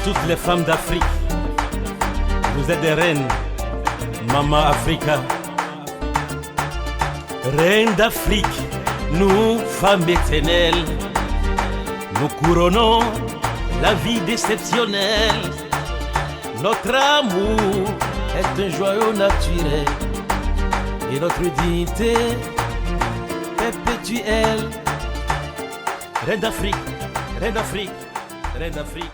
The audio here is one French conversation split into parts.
toutes les femmes d'Afrique. Vous êtes des reines, Maman Africa. Reines d'Afrique, nous, femmes éternelles, nous couronnons la vie déceptionnelle. Notre amour est un joyau naturel et notre dignité perpétuelle. Reine d'Afrique, Reine d'Afrique, Reine d'Afrique.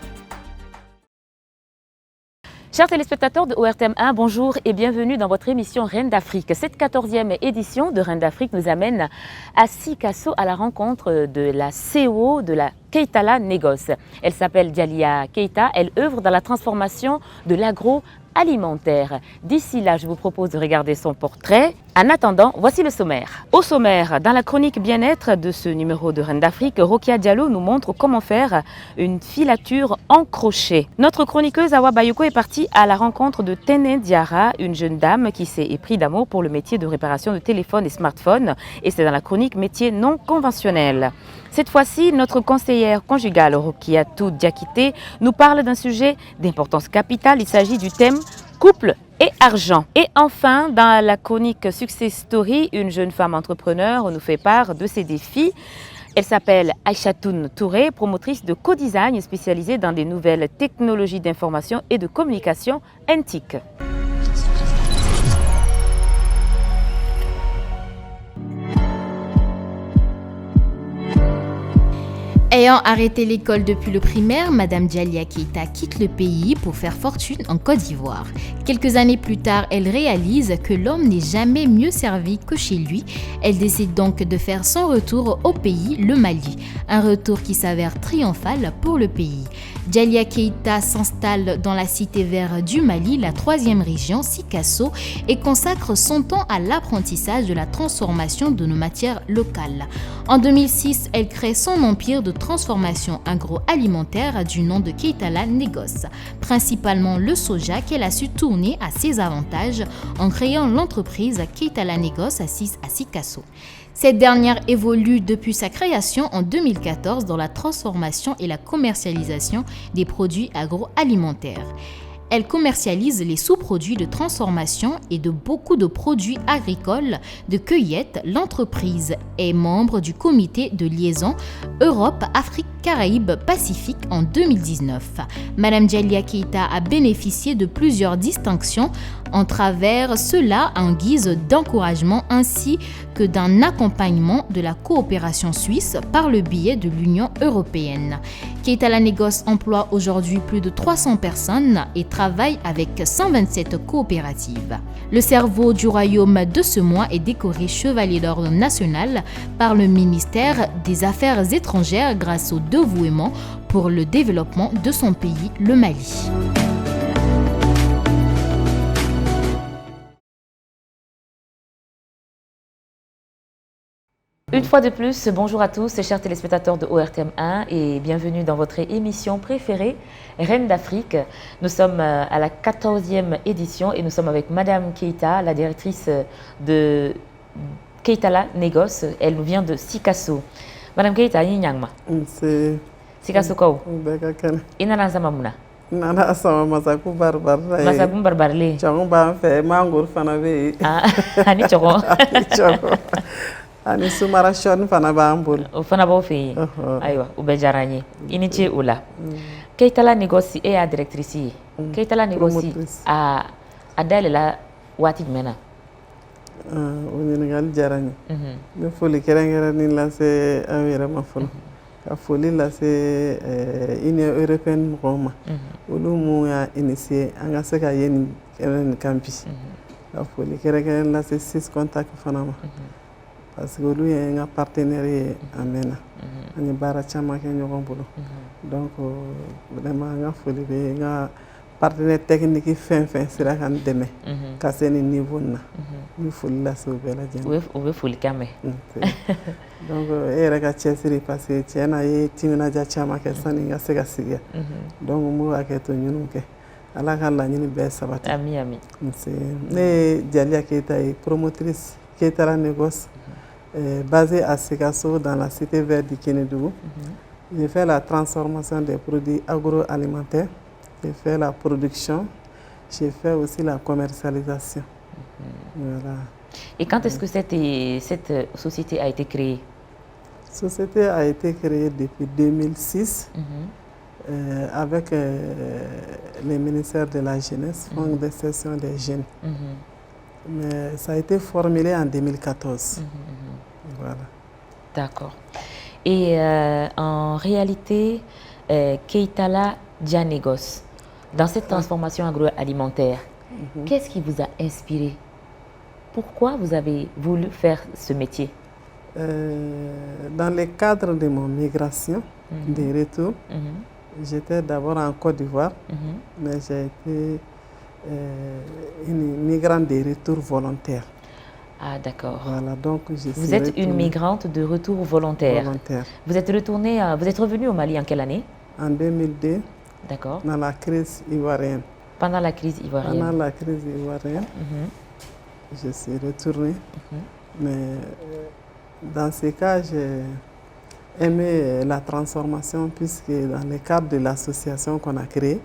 Chers téléspectateurs de ORTM1, bonjour et bienvenue dans votre émission Reine d'Afrique. Cette 14e édition de Reine d'Afrique nous amène à Sikasso à la rencontre de la CEO de la Keitala Négoce. Elle s'appelle Dialia Keita, elle œuvre dans la transformation de l'agroalimentaire. D'ici là, je vous propose de regarder son portrait. En attendant, voici le sommaire. Au sommaire, dans la chronique bien-être de ce numéro de Reine d'Afrique, Rokia Diallo nous montre comment faire une filature en crochet. Notre chroniqueuse Awa Bayoko est partie à la rencontre de Tene Diara, une jeune dame qui s'est épris d'amour pour le métier de réparation de téléphones et smartphones. Et c'est dans la chronique métier non conventionnel. Cette fois-ci, notre conseillère conjugale Rokiatou Diakité nous parle d'un sujet d'importance capitale. Il s'agit du thème couple et argent. Et enfin, dans la chronique Success Story, une jeune femme entrepreneur nous fait part de ses défis. Elle s'appelle Aïchatoun Touré, promotrice de co-design spécialisée dans des nouvelles technologies d'information et de communication NTIC. Ayant arrêté l'école depuis le primaire, Madame Dialia Keita quitte le pays pour faire fortune en Côte d'Ivoire. Quelques années plus tard, elle réalise que l'homme n'est jamais mieux servi que chez lui. Elle décide donc de faire son retour au pays, le Mali. Un retour qui s'avère triomphal pour le pays. Dialia Keita s'installe dans la cité verte du Mali, la 3e région, Sikasso, et consacre son temps à l'apprentissage de la transformation de nos matières locales. En 2006, elle crée son empire de transformation agroalimentaire du nom de Keitala Négoce, principalement le soja qu'elle a su tourner à ses avantages en créant l'entreprise Keitala Négoce assise à Sikasso. Cette dernière évolue depuis sa création en 2014 dans la transformation et la commercialisation des produits agroalimentaires. Elle commercialise les sous-produits de transformation et de beaucoup de produits agricoles de cueillette. L'entreprise est membre du comité de liaison Europe, Afrique, Caraïbes, Pacifique en 2019. Madame Dialia Keita a bénéficié de plusieurs distinctions en travers cela en guise d'encouragement ainsi que d'un accompagnement de la coopération suisse par le biais de l'Union européenne. Keitala Négoce emploie aujourd'hui plus de 300 personnes et travaille avec 127 coopératives. Le cerveau du royaume de ce mois est décoré chevalier d'ordre national par le ministère des Affaires étrangères grâce au dévouement pour le développement de son pays, le Mali. Une fois de plus, bonjour à tous, chers téléspectateurs de ORTM1 et bienvenue dans votre émission préférée, Reine d'Afrique. Nous sommes à la 14e édition et nous sommes avec Madame Keita, la directrice de Keitala Négoce. Elle nous vient de Sikasso. Madame Keita, Yinyangma. Sikasso Kou. Inana Zamamuna. Nana sama masaku barbar. Masaku barbar le. Chongo ba fe mangur fana be. Ah, ani chongo. Ani sumara shon fana ba ambul. O fana ba fe. Aywa, u be jarani. Ini ce ula. Keitala Négoce e a directrice. Keitala Négoce a dalela wati mena. Oni ngal jarani. Be foli kerengera ni la se awira ma folo. Ka foli la se Union européenne Roma. Olu mu ya initié anga se ka yeni kenen kampi. Ka foli kerengera la se 6 contact fana ma. Parce que olu ye nga partenaire amena. Ani bara chama ke ñogon bolo. Donc vraiment nga foli be nga partenaire technique fin sera kan deme. Ka seni niveau na. Ni foli la so bela jeni. Ou foli kame. Donc era ka chesiri parce que tiena ye timina ja chama ke sani nga sega siga. Donc mu wa ke to ñunu ke. Ala ka la ñini be sabata. Ami. Ne Dialia Keita est promotrice Keitala Négoce. Basé à Sikasso dans la cité verte du Kénédougou. J'ai fait la transformation des produits agroalimentaires J'ai fait la production, j'ai fait aussi la commercialisation. Voilà. Et quand est-ce que cette société a été créée? La société a été créée depuis 2006 avec les ministères de la Jeunesse, Fonds d'insertion des jeunes. Mais ça a été formulé en 2014. Voilà. D'accord. Et en réalité, Keitala Djanegos, dans cette transformation agroalimentaire, qu'est-ce qui vous a inspiré? Pourquoi vous avez voulu faire ce métier? Dans le cadre de mon migration, des retours, j'étais d'abord en Côte d'Ivoire, mais j'ai été une migrante de retour volontaire. Ah, d'accord. Voilà, donc vous êtes une migrante de retour volontaire. Vous êtes revenue au Mali en quelle année? En 2002. D'accord. Dans la crise ivoirienne. Pendant la crise ivoirienne. Pendant la crise ivoirienne, je suis retournée. Mais dans ce cas, j'ai aimé la transformation puisque dans le cadre de l'association qu'on a créée,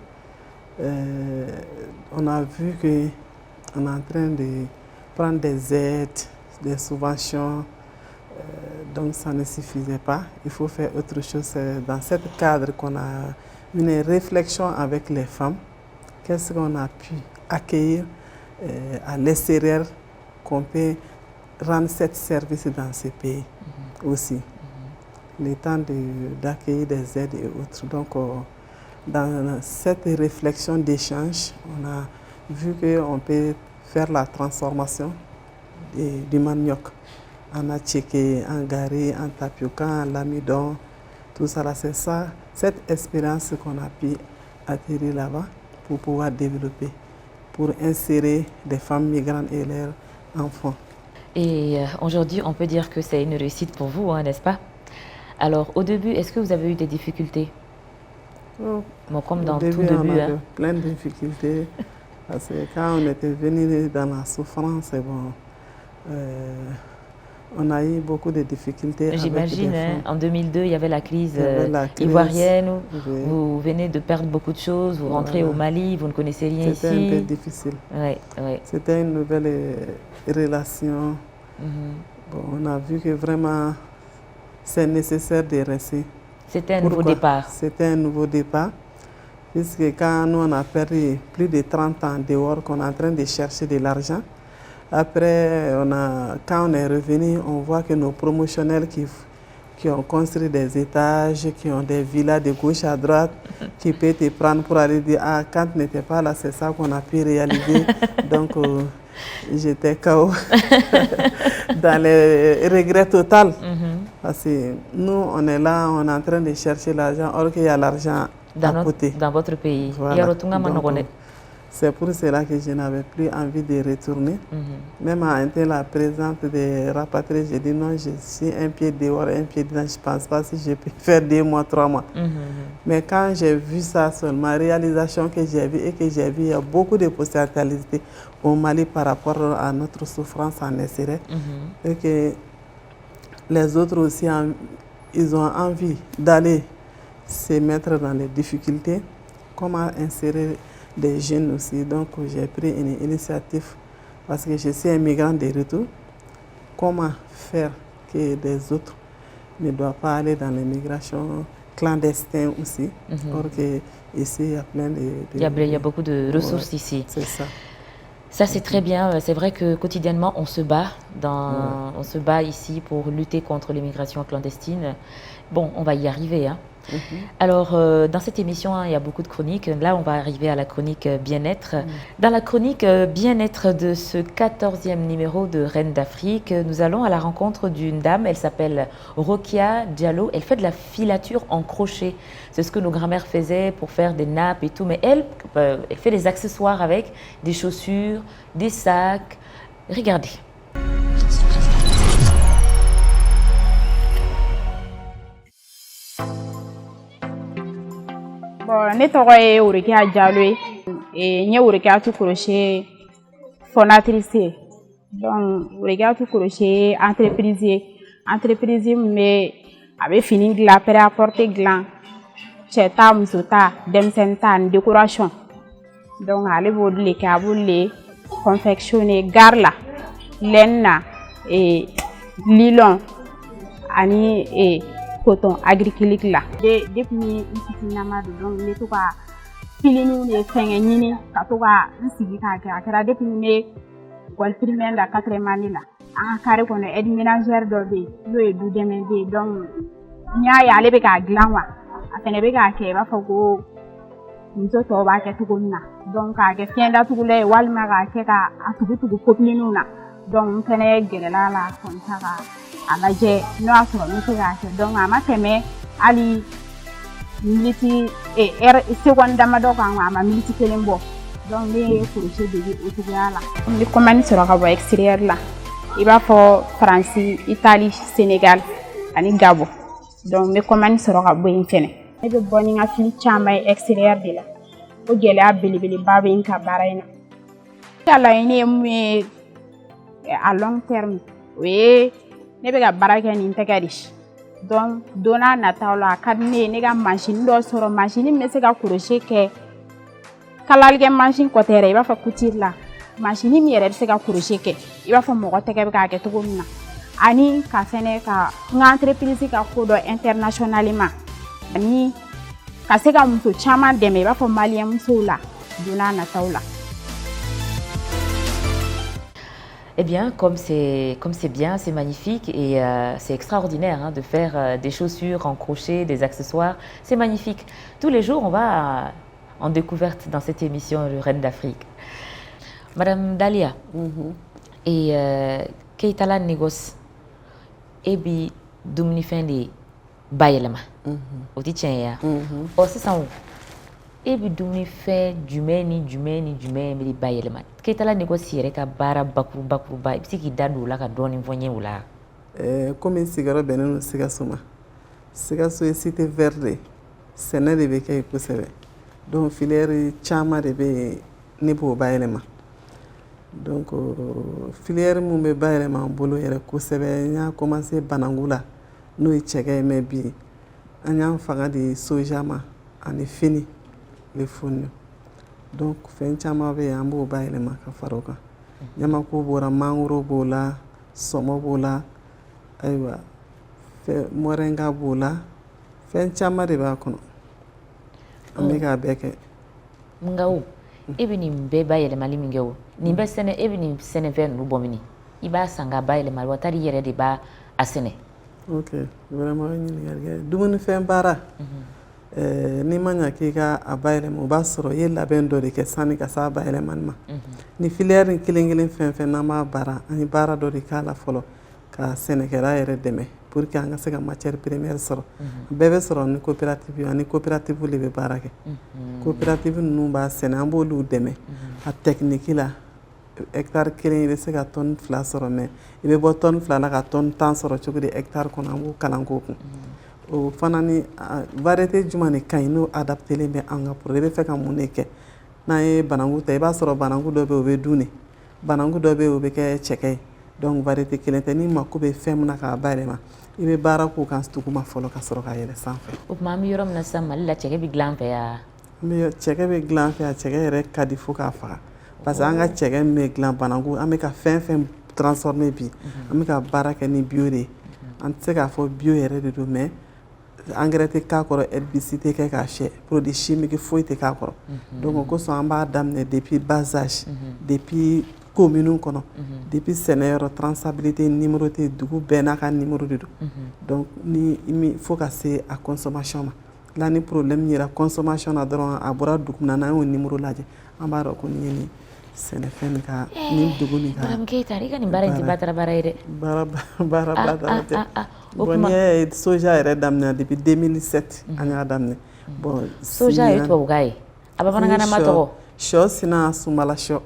on a vu qu'on est en train de prendre des aides, des subventions, donc ça ne suffisait pas. Il faut faire autre chose. C'est dans ce cadre qu'on a une réflexion avec les femmes. Qu'est-ce qu'on a pu accueillir à l'extérieur qu'on peut rendre ce service dans ces pays aussi. Le temps d'accueillir des aides et autres. Donc, dans cette réflexion d'échange, on a vu qu'on peut faire la transformation du manioc en attiéké, en gari, en tapioca, en lamidon, tout ça. C'est ça, cette expérience qu'on a pu atterrir là-bas pour pouvoir développer, pour insérer des femmes migrantes et leurs enfants. Et aujourd'hui, on peut dire que c'est une réussite pour vous, hein, n'est-ce pas? Alors, au début, est-ce que vous avez eu des difficultés? Comme dans tout début, on a plein de difficultés. Parce que quand on était venu dans la souffrance, on a eu beaucoup de difficultés. J'imagine, en 2002, il y avait la crise ivoirienne. Vous venez de perdre beaucoup de choses, vous rentrez au Mali, vous ne connaissez rien ici. C'était un peu difficile. C'était une nouvelle relation. On a vu que vraiment, c'est nécessaire de rester. C'était un nouveau départ. C'était un nouveau départ. Puisque quand nous, on a perdu plus de 30 ans dehors, qu'on est en train de chercher de l'argent, après, quand on est revenu, on voit que nos promotionnels qui ont construit des étages, qui ont des villas de gauche à droite, qui peuvent te prendre pour aller dire « Ah, quand tu n'étais pas là, c'est ça qu'on a pu réaliser. » Donc, j'étais KO dans les regrets totaux. Parce que nous, on est là, on est en train de chercher l'argent, or qu'il y a l'argent à côté. Dans votre pays. Voilà. C'est pour cela que je n'avais plus envie de retourner. Même à la présente de rapatrier, j'ai dit non, je suis un pied dehors, un pied dedans, je ne pense pas si je peux faire 2 mois, 3 mois. Mais quand j'ai vu ça seulement, réalisation que j'ai vue et que j'ai vu, il y a beaucoup de potentialités au Mali par rapport à notre souffrance en SRF. Et que les autres aussi, ils ont envie d'aller se mettre dans les difficultés. Comment insérer des jeunes aussi. Donc, j'ai pris une initiative parce que je suis un migrant de retour. Comment faire que des autres ne doivent pas aller dans l'immigration clandestine aussi. Or que ici, il y a plein de... Il y a beaucoup de ressources ici. C'est ça. Ça, c'est très bien. C'est vrai que quotidiennement, on se bat. On se bat ici pour lutter contre l'immigration clandestine. Bon, on va y arriver, hein. Alors, dans cette émission, il y a beaucoup de chroniques. Là, on va arriver à la chronique bien-être. Dans la chronique bien-être de ce 14e numéro de Reine d'Afrique, nous allons à la rencontre d'une dame. Elle s'appelle Rokia Diallo. Elle fait de la filature en crochet. C'est ce que nos grands-mères faisaient pour faire des nappes et tout. Mais elle fait des accessoires avec des chaussures, des sacs. Regardez. Ne tɔgɔ ye Worokiya Jalo ye. N ye Worokiyatu Crochet fondatrice ye. Donc Worokiyatu Crochet ye entreprise ye. Entreprise min bɛ a bɛ fini dilan, prêt à porter dilan, cɛ ta muso ta denmisɛnnin ta ni décoration donc ale b'o de kɛ a b'olu le confectionner gare la laine na nylon ani coton agriculture la depuis ni fitinama don donc ne to ka pilinu ne fɛngɛ ɲini ka to ka n sigi k'a kɛ a kɛra depuis ne école primaire la 4e année la an ka carré kɔnɔ aide ménagère dɔ bɛ yen n'o ye du dɛmɛden ye donc n y'a ye ale bɛ k'a dilan wa a fɛnɛ bɛ k'a kɛ i b'a fɔ ko muso tɔw b'a kɛ cogo min na donc k'a kɛ fiɲɛ datugula ye walima k'a kɛ k'a tugu popelinw na donc n fɛnɛ gɛrɛla la kɔnta ka a lajɛ n'o y'a sɔrɔ n bɛ se k'a kɛ donc a ma tɛmɛ hali miniti seconde damadɔ kan a ma miniti 1 bɔ donc ne ye crochet dege o cogoya la n bɛ commande sɔrɔ ka bɔ extérieur la i b'a fɔ Faransi Italie Sénégal ani Gabon donc n bɛ commande sɔrɔ ka bɔ yen fɛnɛ ne bɛ bɔ ni n ka fini caman ye extérieur de la o gɛlɛya belebeleba bɛ n ka baara in na ka laɲini ye mun ye à long terme o ye ne bɛ ka baara kɛ ni n tɛgɛ de donc don n'a nataw la a ka di ne ye ne ka machine dɔ sɔrɔ machine min bɛ se ka crochet kɛ kalalikɛ machine kɔtɛ yɛrɛ i b'a fɔ couture la machine min yɛrɛ bɛ se ka crochet kɛ i b'a fɔ mɔgɔ tɛgɛ bɛ k'a kɛ cogo min na ani ka fɛnɛ ka n ka entreprise ka ko dɔ internationalement ani ka se ka muso caman dɛmɛ i b'a fɔ malien musow la don n'a nataw la. Eh bien, comme c'est bien, c'est magnifique et c'est extraordinaire hein, de faire des chaussures en crochet, des accessoires, c'est magnifique. Tous les jours, on va en découverte dans cette émission Le Reine d'Afrique. Madame Dalia, et Keitala négoce, et puis Doumni fin de Bayelama, au titien, au c'est ça. Et puis Doumni fait du meni, mais de Bayelama. Keitala négocier ka bara bakuru et puis qui dadu la ka doni voyer ou la. Comme cigare beneno sigasuma. Sigaso est cité verde. Sene de beke kusebe. Donc filière chama de be nebo Bayelama. Donc filière mu be Bayelama bolo yere kusebe nya commencé banangula no chege me bi. Anya fanga di sojama ani fini le fonno. Donc fen chama be ambo Bayelama ka faroka. Nyama ko bora mangoro bola, somo bola, aywa fe moringa bola, fen chama de ba kono. Amiga beke. Mungao. Ebini mbe Bayelama limingeo. Ni be sene ebini sene ven no bomini. Iba sanga Bayelama watari yere de ba asene. OK, vraiment ni garga. Dumuni fen bara. Ni manya kika a Bayelama ba soro ye labɛn dɔ de kɛ sani ka sa Bayelama ma. Ni filière kelen fɛn na ma bara ani bara dɔ de k'a la fɔlɔ ka sɛnɛkɛla yɛrɛ dɛmɛ pour que an ka se ka matière première sɔrɔ. Bɛɛ bɛ sɔrɔ ni coopérative ani coopérative de bɛ baara kɛ. Coopérative ninnu b'a sɛnɛ an b'olu dɛmɛ a technique la hectare kelen i bɛ se ka tonne 2 sɔrɔ mais i bɛ bɔ tonne 2 la ka tonne 10 sɔrɔ cogo di hectare kɔnɔ an b'o kalan k'o kun. O fana ni variété jumɛn de ka ɲi n'o adaptelen bɛ an ka produit i bɛ fɛ ka mun de kɛ n'an ye bananku ta i b'a sɔrɔ bananku dɔ bɛ yen o bɛ dun de bananku dɔ bɛ yen o bɛ kɛ cɛkɛ ye donc variété kelen tɛ n'i mako bɛ fɛn min na k'a bayɛlɛma i bɛ baara k'o kan duguma fɔlɔ ka sɔrɔ ka yɛlɛ sanfɛ. O tuma an bɛ yɔrɔ min na sisan Mali la cɛkɛ bɛ dilan an fɛ yan. Cɛkɛ bɛ dilan an fɛ yan cɛkɛ yɛrɛ ka di fo k'a faga parce que an ka cɛkɛ min bɛ dilan bananku an bɛ ka fɛn transformer bi an bɛ ka baara kɛ ni bio de ye an tɛ se k'a fɔ bio yɛrɛ de don mais engrais tɛ k'a kɔrɔ herbicide tɛ kɛ k'a fiyɛ produit chimique foyi tɛ k'a kɔrɔ donc o kosɔn an b'a daminɛ depuis bas âge depuis commune kɔnɔ depuis sɛnɛyɔrɔ traçabilité numéro tɛ dugu bɛɛ n'a ka numéro de don donc ni fo ka se a consommation ma là ni problème yera consommation na dɔrɔn a bɔra dugu min na n'an y'o numéro lajɛ an b'a dɔn ko nin ye nin sɛnɛfɛn ka nin dugu nin ka. Madame Keita i ka nin baara in tɛ batara baara ye dɛ. Baara tɛ. Bon n'i ye soja yɛrɛ daminɛ depuis 2007 an y'a daminɛ. Bon soja ye tubabukan ye a bamanankanama tɔgɔ. Sɔ sina sumala sɔ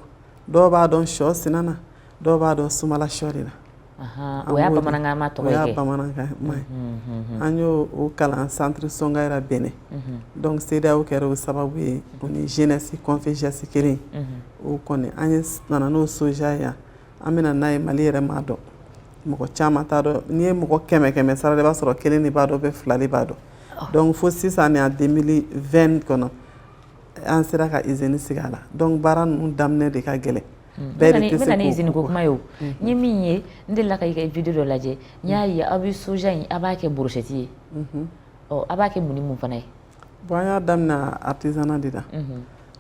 dɔw b'a dɔn sɔ sina na dɔw b'a dɔn sumala sɔ de la. O y'a bamanankanama tɔgɔ ye. O y'a bamanankanama ye. An y'o kalan centre Songayira Benin donc CEDEAO kɛra o sababu ye o ni jeunesse Conféjas kelen o kɔni an ye nana n'o soja ye yan an bɛna n'a ye Mali yɛrɛ m'a dɔn mɔgɔ caman t'a dɔn n'i ye mɔgɔ 100 sara i b'a sɔrɔ 1 de b'a dɔn ou bien 2 de b'a dɔn Donc fo sisan en 2020 kɔnɔ an sera ka usine sigi a la donc baara ninnu daminɛ de ka gɛlɛn. Bɛɛ de tɛ se k'o usine ko kuma ye o n ye min ye n delila ka i ka video dɔ lajɛ n y'a ye aw bɛ soja in a b'a kɛ brochette ye a b'a kɛ mun ni mun fana ye. Bon an y'a daminɛ artisanat de la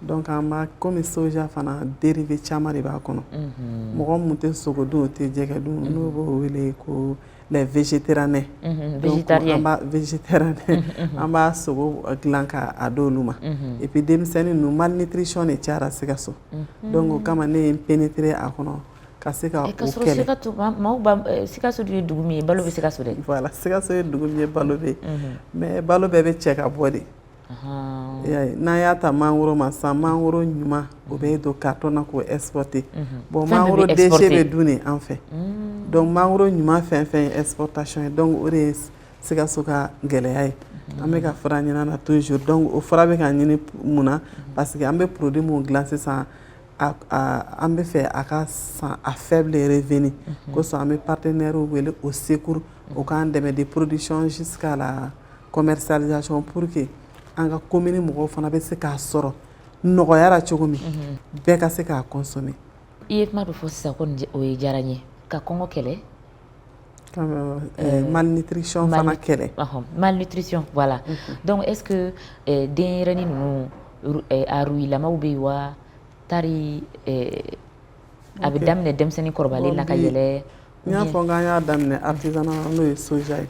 donc an b'a komi soja fana dérivé caman de b'a kɔnɔ mɔgɔ mun tɛ sogo dun o tɛ jɛgɛ dun n'o b'o wele ko les végétariens an b'a sogo dilan k'a d'olu ma et puis denmisɛnnin ninnu malnutrition de cayara Sikaso donc o kama ne ye n pénétrer a kɔnɔ ka se ka o kɛlɛ. Sikaso dun ye dugu min ye balo bɛ Sikaso dɛ. Voilà Sikaso ye dugu min ye balo bɛ yen mais balo bɛɛ bɛ cɛ ka bɔ de. N'an y'a ta mangoro ma sisan mangoro ɲuman o bɛ don carton na k'o exporter bon mangoro déchet bɛ dun de an fɛ donc mangoro ɲuman fɛn fɛn ye exportation ye donc o de ye Sikaso ka gɛlɛya ye an bɛ ka fara ɲin'a na toujours donc o fara bɛ ka ɲini mun na parce que an bɛ produit mun dilan sisan an bɛ fɛ a ka san à faible revenu kosɔn an bɛ partenaire wele au secours o k'an dɛmɛ de production jusqu'à la commercialisation pour que an ka commune mɔgɔw fana bɛ se k'a sɔrɔ nɔgɔyara cogo min bɛɛ ka se k'a consommer. I ye kuma dɔ fɔ sisan ko o ye diyara n ye ka kɔngɔ kɛlɛ. Malnutrition fana kɛlɛ. Malnutrition voilà donc est-ce que denyɛrɛnin ninnu a ruyilamaw bɛ yen wa tari a bɛ daminɛ denmisɛnnin kɔrɔbalen na ka yɛlɛ. N y'a fɔ k'an y'a daminɛ artisanat n'o ye soja ye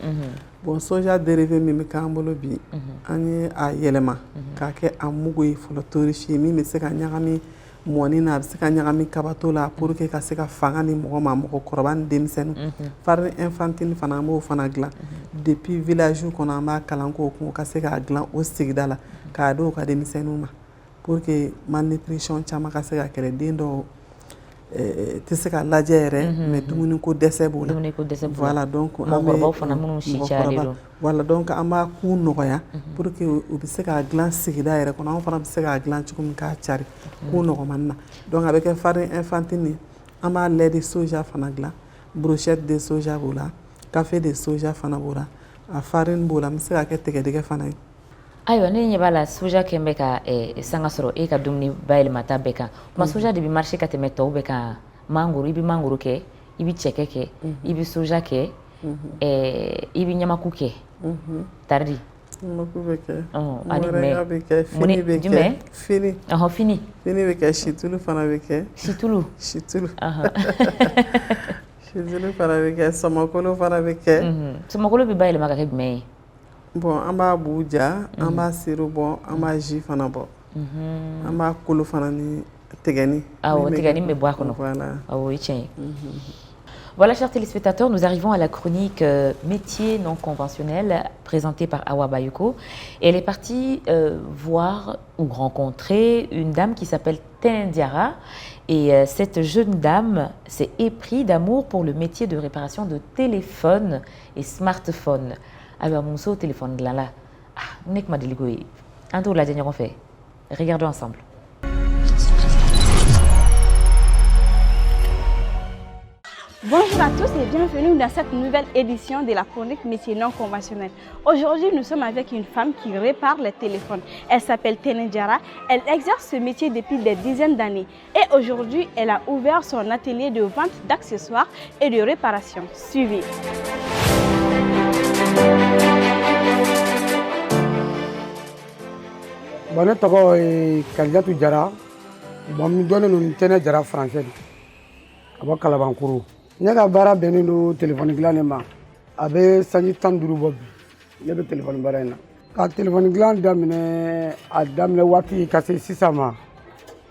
bon soja dérivé min bɛ k'an bolo bi an ye a yɛlɛma k'a kɛ a mugu ye fɔlɔ torréfié min bɛ se ka ɲagami mɔni na a bɛ se ka ɲagami kabato la pour que ka se ka fanga ni mɔgɔ ma mɔgɔkɔrɔba ni denmisɛnninw farine infantile fana an b'o fana dilan depuis village kɔnɔ an b'a kalan k'o kun ka se k'a dilan o sigida la k'a d'o ka denmisɛnninw ma pour que malnutrition caman ka se ka kɛlɛ den dɔw tɛ se ka lajɛ yɛrɛ mais dumuni ko dɛsɛ b'o la voilà donc mɔgɔkɔrɔbaw fana minnu si cayalen don voilà donc an b'a k'u nɔgɔya pour que u bɛ se k'a dilan sigida yɛrɛ kɔnɔ anw fana bɛ se k'a dilan cogo min k'a cari k'u nɔgɔmani na donc a bɛ kɛ farine infantile an b'a lait de soja fana dilan brochette de soja b'o la café de soja fana b'o la a farine b'o la an bɛ se k'a kɛ tigɛdɛgɛ fana ye. Ayiwa ne ɲɛ b'a la soja kɛn bɛ ka sanga sɔrɔ e ka dumuni bayɛlɛmata bɛɛ kan kuma soja de bɛ marché ka tɛmɛ tɔw bɛɛ kan mangoro i bɛ mangoro kɛ i bɛ cɛkɛ kɛ i bɛ soja kɛ i bɛ ɲamaku kɛ taridi. Ɲamaku bɛ kɛ ani mɔrɛya bɛ kɛ fini bɛ kɛ fini fini bɛ kɛ situlu fana bɛ kɛ situlu situlu fana bɛ kɛ sɔmɔkolo fana bɛ kɛ sɔmɔkolo bɛ bayɛlɛma ka kɛ jumɛn ye. Bon an b'a bu ja an b'a siro bɔ an b'a ji fana bɔ an b'a kolo fana ni tigɛni. Tigɛni bɛ bɔ a kɔnɔ o ye tiɲɛ ye. Voilà, chers téléspectateurs, nous arrivons à la chronique métiers non conventionnels présentée par Awa Bayuko. Elle est partie voir ou rencontrer une dame qui s'appelle Tenen Diarra. Et cette jeune dame s'est éprise d'amour pour le métier de réparation de téléphone et smartphone. Alors, mon saut téléphone là, nek ma déligoé. Un tour la dernière fait. Regardons ensemble. Bonjour à tous et bienvenue dans cette nouvelle édition de la chronique métiers non conventionnels. Aujourd'hui, nous sommes avec une femme qui répare les téléphones. Elle s'appelle Tenen Diarra. Elle exerce ce métier depuis des dizaines d'années. Et aujourd'hui, elle a ouvert son atelier de vente d'accessoires et de réparation. Suivez. Bon, ne tɔgɔ ye Kalijatu Jara. Bon, n dɔnnen don Tenen Jara français de. A bɔ Kalabankuru. Ne ka baara bɛnnen don téléphone dilan de ma. A bɛ sanji 15 bɔ bi. Ne bɛ téléphone baara in na. Ka téléphone dilan daminɛ a daminɛ waati ka se sisan ma.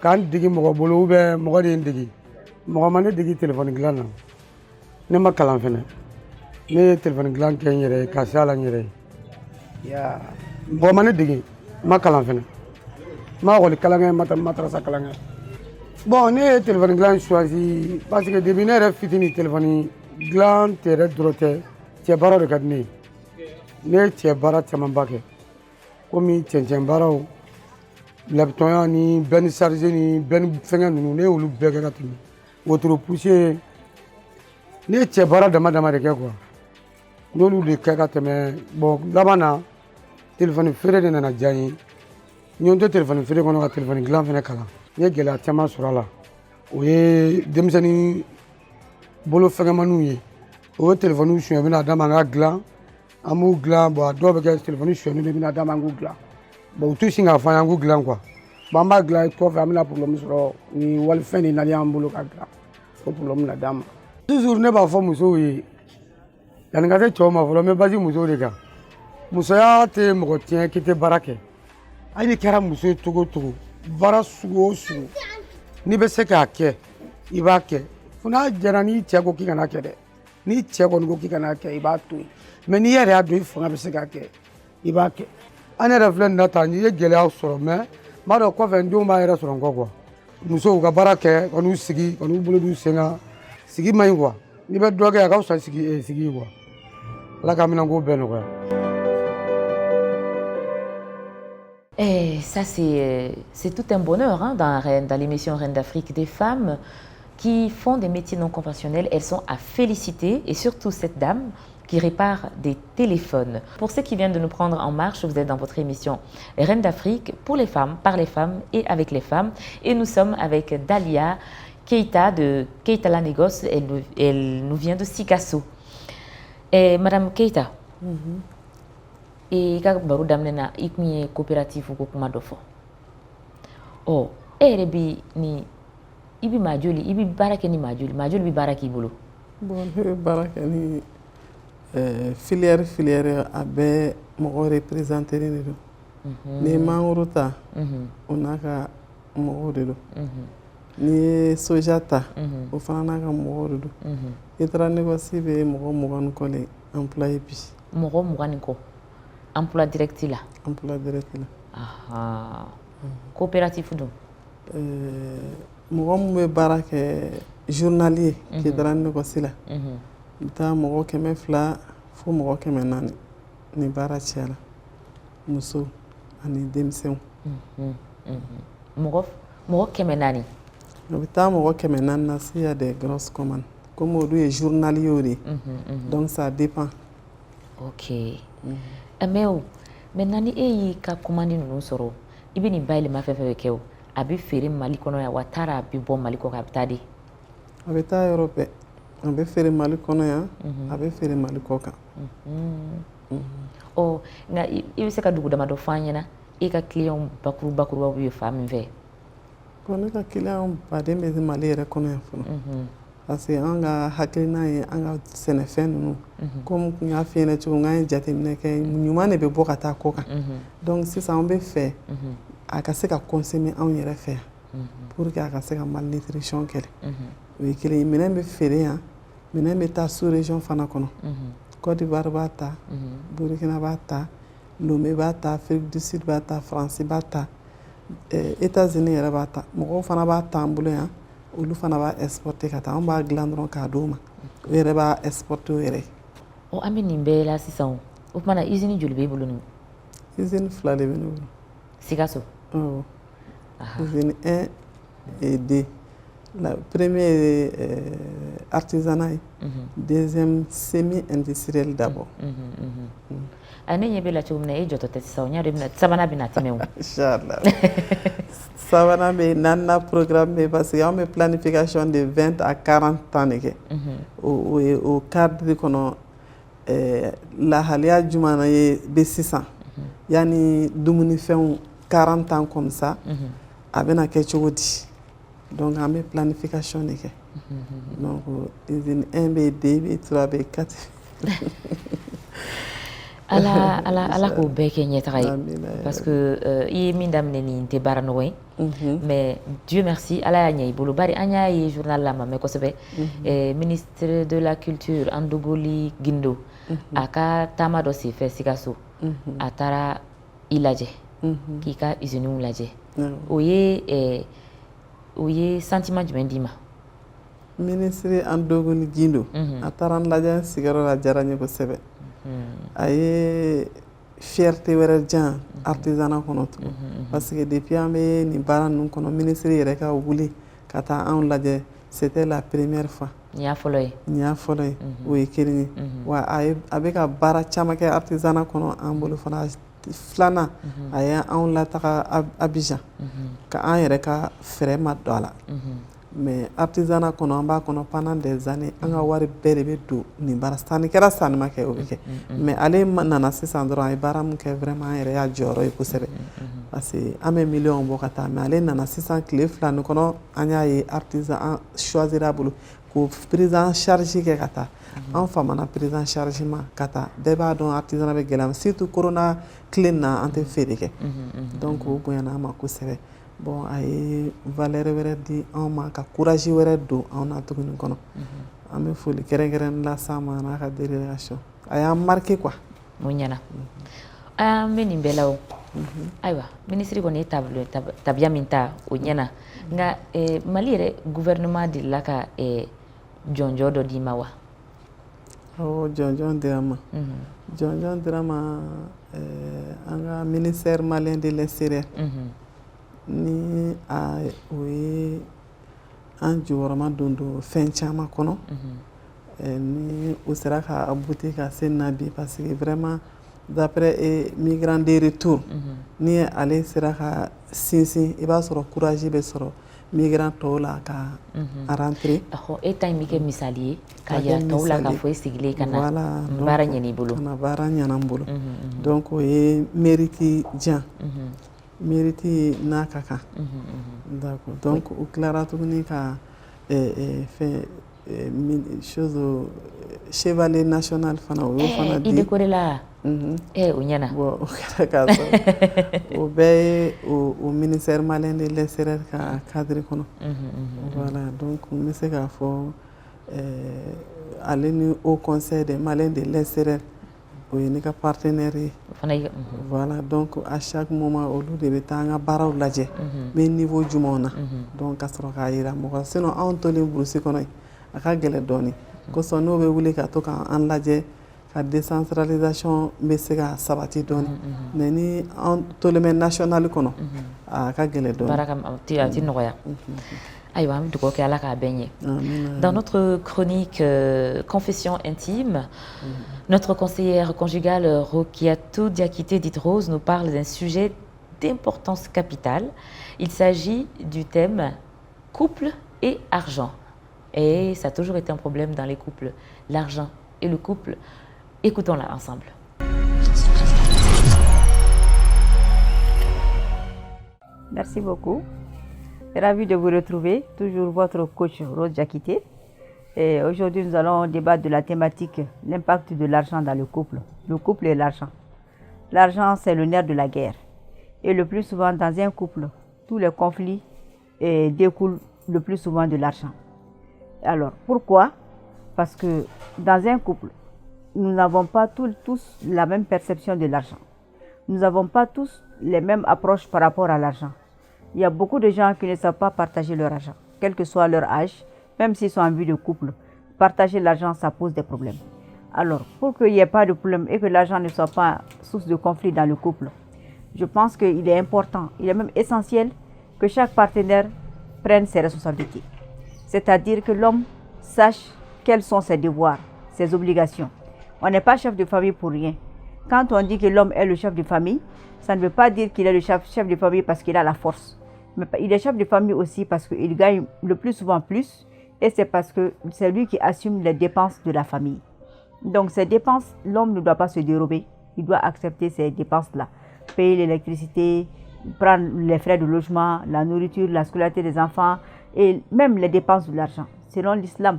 K'an degi mɔgɔ bolo ou bien mɔgɔ de ye n degi. Mɔgɔ ma ne degi téléphone dilan na. Ne ma kalan fɛnɛ. Ne ye téléphone dilan kɛ n yɛrɛ ye ka se a la n yɛrɛ ye. Mɔgɔ ma ne degi. N ma kalan fɛnɛ. N ma école kalan kɛ, n ma madarasa kalan kɛ. Bon, ne ye téléphone dilan choisi parce que depuis ne yɛrɛ fitini téléphone dilan yɛrɛ dɔrɔn tɛ, cɛ baara de ka di ne ye. Ne ye cɛ baara camanba kɛ. Komi cɛncɛn baaraw, laptɔnya ni bɛni chargé ni bɛni fɛngɛ ninnu ne y'olu bɛɛ kɛ ka tɛmɛ. Wotoro poussé ne ye cɛ baara dama dama de kɛ quoi. N'olu de kɛ ka tɛmɛ. Bon, laban na téléphone feere de nana diya n ye n ye n to téléphone feere kɔnɔ ka téléphone dilan fɛnɛ kalan n ye gɛlɛya caman sɔrɔ a la o ye denmisɛnnin bolo fɛngɛmaniw ye o ye téléphone suɲɛ bɛna d'a ma n ka dilan an b'u dilan bon a dɔw bɛ kɛ téléphone suɲɛni de bɛna d'a ma n k'u dilan bon u t'u sin k'a fɔ an ye an k'u dilan quoi bon an b'a dilan kɔfɛ an bɛna problème sɔrɔ ni walifɛn de nali an bolo ka dilan o problème na d'a ma toujours ne b'a fɔ musow ye yanni ka se cɛw ma fɔlɔ n bɛ basi musow de kan musoya tɛ mɔgɔ tiɲɛ k'i tɛ baara kɛ hali n'i kɛra muso ye cogo o cogo baara sugu o sugu n'i bɛ se k'a kɛ i b'a kɛ fo n'a jɛra n'i cɛ ko k'i kana kɛ dɛ n'i cɛ kɔni ko k'i kana kɛ i b'a to yen mais n'i yɛrɛ y'a dɔn i fanga bɛ se k'a kɛ i b'a kɛ an yɛrɛ filɛ nin na tan n ye gɛlɛya sɔrɔ mais n b'a dɔn kɔfɛ n denw b'a yɛrɛ sɔrɔ n kɔ quoi musow ka baara kɛ ka n'u sigi ka n'u bolo d'u sen kan sigi man ɲi quoi n'i bɛ dɔ kɛ a ka fisa sigi ye quoi ala k'a minɛ k'o bɛɛ nɔgɔya. Et ça, c'est tout un bonheur hein, dans l'émission Reine d'Afrique. Des femmes qui font des métiers non conventionnels, elles sont à féliciter, et surtout cette dame qui répare des téléphones. Pour ceux qui viennent de nous prendre en marche, vous êtes dans votre émission Reine d'Afrique, pour les femmes, par les femmes et avec les femmes. Et nous sommes avec Dalia Keita de Keita la Négoce, elle nous vient de Sikasso. Et Madame Keita, et ka baro damnena ikmi coopérative ko kuma do fo oh erebi ni ibi majoli ibi barake ni majoli bi baraki bolo bon barake ni filière abe mo représenter ni do ni mangruta onaka mo do ni sojata o fana ka mo do etra négocier be mo ko le employé bi mo ko emploi direct là. Emploi direct là. Ah. Coopératif donc. Mɔgɔ mun bɛ baara kɛ journalier qui dara négocier la. N taa mɔgɔ 200 fo mɔgɔ 400 ni baara cɛla. Muso ani denmisɛnw. Mɔgɔ 400. O bɛ taa mɔgɔ 400 na s'il y a des grosses commandes. Comme olu ye journalier de. Donc ça dépend. OK. Mais nani e ka commande ninnu sɔrɔ i bɛ nin bayɛlɛma fɛn fɛn kɛ o a bɛ feere Mali kɔnɔ yan wa taara a bɛ bɔ Mali kɔ ka bɛ taa de a bɛ taa yɔrɔ bɛɛ a bɛ feere Mali kɔnɔ yan a bɛ feere Mali kɔ kan ɔ nka i bɛ se ka dugu damadɔ fɔ an ɲɛna e ka client bakurubaw bɛ fan min fɛ bon ne ka client baden bɛ Mali yɛrɛ kɔnɔ yan fɔlɔ parce que an ka hakilina ye an ka sɛnɛfɛn ninnu comme n y'a f'i ɲɛna cogo min an ye jateminɛ kɛ ɲuman de bɛ bɔ ka taa kɔ kan donc sisan an bɛ fɛ a ka se ka consommer anw yɛrɛ fɛ yan pour que a ka se ka malnutrition kɛlɛ o ye kelen ye minɛn bɛ feere yan minɛn bɛ taa sous région fana kɔnɔ Côte d'Ivoire b'a ta Burkina b'a ta Lomé b'a ta Afrique du Sud b'a ta France b'a ta États-Unis yɛrɛ b'a ta mɔgɔw fana b'a ta an bolo yan olu fana b'a exporter ka taa an b'a dilan dɔrɔn k'a d'u ma o yɛrɛ b'a exporter o yɛrɛ ɔ an bɛ nin bɛɛ la sisan o tumana usine joli b'e bolo nin usine 2 de bɛ ne bolo Sikasso usine 1 et 2 la première est artisanat ye deuxième semi-industriel d'abord a ne ɲɛ bɛ la cogo min na e jɔtɔ tɛ sisan o ɲa dɔn sabanan bɛna tɛmɛ o inchallah sabanan bɛ yen naaninan programme bɛ yen parce que anw bɛ planification de 20 à 40 ans de kɛ o ye o cadre kɔnɔ lahaliya jumɛn na ye bɛ sisan yanni dumunifɛnw 40 ans comme ça a bɛna kɛ cogo di donc an bɛ planification de kɛ donc usine 1 bɛ yen 2 bɛ yen 3 bɛ yen 4 ala k'o bɛɛ kɛ ɲɛtaga ye parce que i ye min daminɛ nin tɛ baara nɔgɔ ye mais Dieu merci ala y'a ɲɛ i bolo bari an y'a ye journal la ma mɛn kosɛbɛ ministre de la culture Andogoli Gindo a ka taama dɔ senfɛ Sikasso a taara i lajɛ k'i ka usines lajɛ o ye sentiment jumɛn d'i ma ministre Andogoli Gindo a taara n lajɛ n sigiyɔrɔ la diyara n ye kosɛbɛ a ye fierté wɛrɛ diyan artisanat kɔnɔ tugun parce que depuis an bɛ nin baara ninnu kɔnɔ ministre yɛrɛ ka wuli ka taa anw lajɛ c'était la première fois nin y'a fɔlɔ ye nin y'a fɔlɔ ye o ye kelen ye wa a bɛ ka baara caman kɛ artisanat kɔnɔ an bolo fana filanan a y'anw lataga Abidjan ka an yɛrɛ ka fɛrɛ ma don a la mais artisanat kɔnɔ an b'a kɔnɔ pendant des années an ka wari bɛɛ de bɛ don nin baara sanni kɛra sanni ma kɛ o bɛ kɛ mais ale nana sisan dɔrɔn a ye baara min kɛ vraiment an yɛrɛ y'a jɔyɔrɔ ye kosɛbɛ parce que an bɛ miliyɔn bɔ ka taa mais ale nana sisan tile fila nin kɔnɔ an y'a ye artisan an choisir a bolo ko prise en charge kɛ ka taa an famana prise en charge ma ka taa bɛɛ b'a dɔn artisanat bɛ gɛlɛya surtout corona tile na an tɛ feere kɛ donc o bonyana an ma kosɛbɛ bon a ye valeur wɛrɛ di anw ma ka courage wɛrɛ don anw na tuguni kɔnɔ an bɛ foli kɛrɛnkɛrɛnnen lase a ma n'a ka délégation a y'an marqué quoi mun ɲɛna an bɛ nin bɛɛ la o ayiwa minisiri kɔni ye tabiya min ta o ɲɛna nka mali yɛrɛ gouvernement delila ka jɔnjɔ dɔ d'i ma wa awɔ jɔnjɔn dira n ma jɔnjɔn dira n ma an ka ministère malien de l'extérieur ni o ye an jɔyɔrɔma don fɛn caman kɔnɔ ni o sera ka buti ka se na bi parce que vraiment d'après migrant de retour ni ale sera ka sinsin i b'a sɔrɔ courage bɛ sɔrɔ migrant tɔw la ka rentrer e ta in bɛ kɛ misali ye ka yira tɔw la k'a fɔ e sigilen ka na baara ɲɛna i bolo kana baara ɲɛna n bolo donc o ye mérite jan mérite n'a ka kan d'accord donc o tilara tuguni ka fɛn chose chevalier national fana o y'o fana di i décoré la o ɲɛna bon o kɛra k'a sɔrɔ o bɛɛ ye o ministère malien de l'extérieur ka cadre kɔnɔ voilà donc n bɛ se k'a fɔ ale ni au conseil des maliens de l'extérieur o ye ne ka partenaire ye voilà donc à chaque moment olu de bɛ taa an ka baaraw lajɛ bɛ niveau jumɛnw na donc ka sɔrɔ k'a yira mɔgɔ sinon anw tolen burusi kɔnɔ yen a ka gɛlɛn dɔɔnin kosɔn n'o bɛ wuli ka to k'an lajɛ ka décentralisation bɛ se ka sabati dɔɔnin mais ni an tolen bɛ national kɔnɔ a ka gɛlɛn dɔɔnin baara a ti nɔgɔya ayiwa an bɛ dugawu kɛ ala k'a bɛɛ ɲɛ dans notre chronique confession intime notre conseillère conjugale Rokiatou Diakité dite Rose nous parle d'un sujet d'importance capitale. Il s'agit du thème couple et argent. Et ça a toujours été un problème dans les couples, l'argent et le couple. Écoutons-la ensemble. Merci beaucoup. Ravi de vous retrouver, toujours votre coach Rose Diakité. Et aujourd'hui, nous allons débattre de la thématique, l'impact de l'argent dans le couple et l'argent. L'argent, c'est le nerf de la guerre. Et le plus souvent, dans un couple, tous les conflits découlent le plus souvent de l'argent. Alors, pourquoi? Parce que dans un couple, nous n'avons pas tous la même perception de l'argent. Nous n'avons pas tous les mêmes approches par rapport à l'argent. Il y a beaucoup de gens qui ne savent pas partager leur argent, quel que soit leur âge, même s'ils sont en vie de couple. Partager l'argent, ça pose des problèmes. Alors, pour qu'il n'y ait pas de problème et que l'argent ne soit pas source de conflit dans le couple, je pense qu'il est important, il est même essentiel que chaque partenaire prenne ses responsabilités. C'est-à-dire que l'homme sache quels sont ses devoirs, ses obligations. On n'est pas chef de famille pour rien. Quand on dit que l'homme est le chef de famille, ça ne veut pas dire qu'il est le chef de famille parce qu'il a la force. Mais il est chef de famille aussi parce qu'il gagne le plus souvent plus. Et c'est parce que c'est lui qui assume les dépenses de la famille. Donc ces dépenses, l'homme ne doit pas se dérober. Il doit accepter ces dépenses-là. Payer l'électricité, prendre les frais de logement, la nourriture, la scolarité des enfants et même les dépenses de l'argent. Selon l'islam,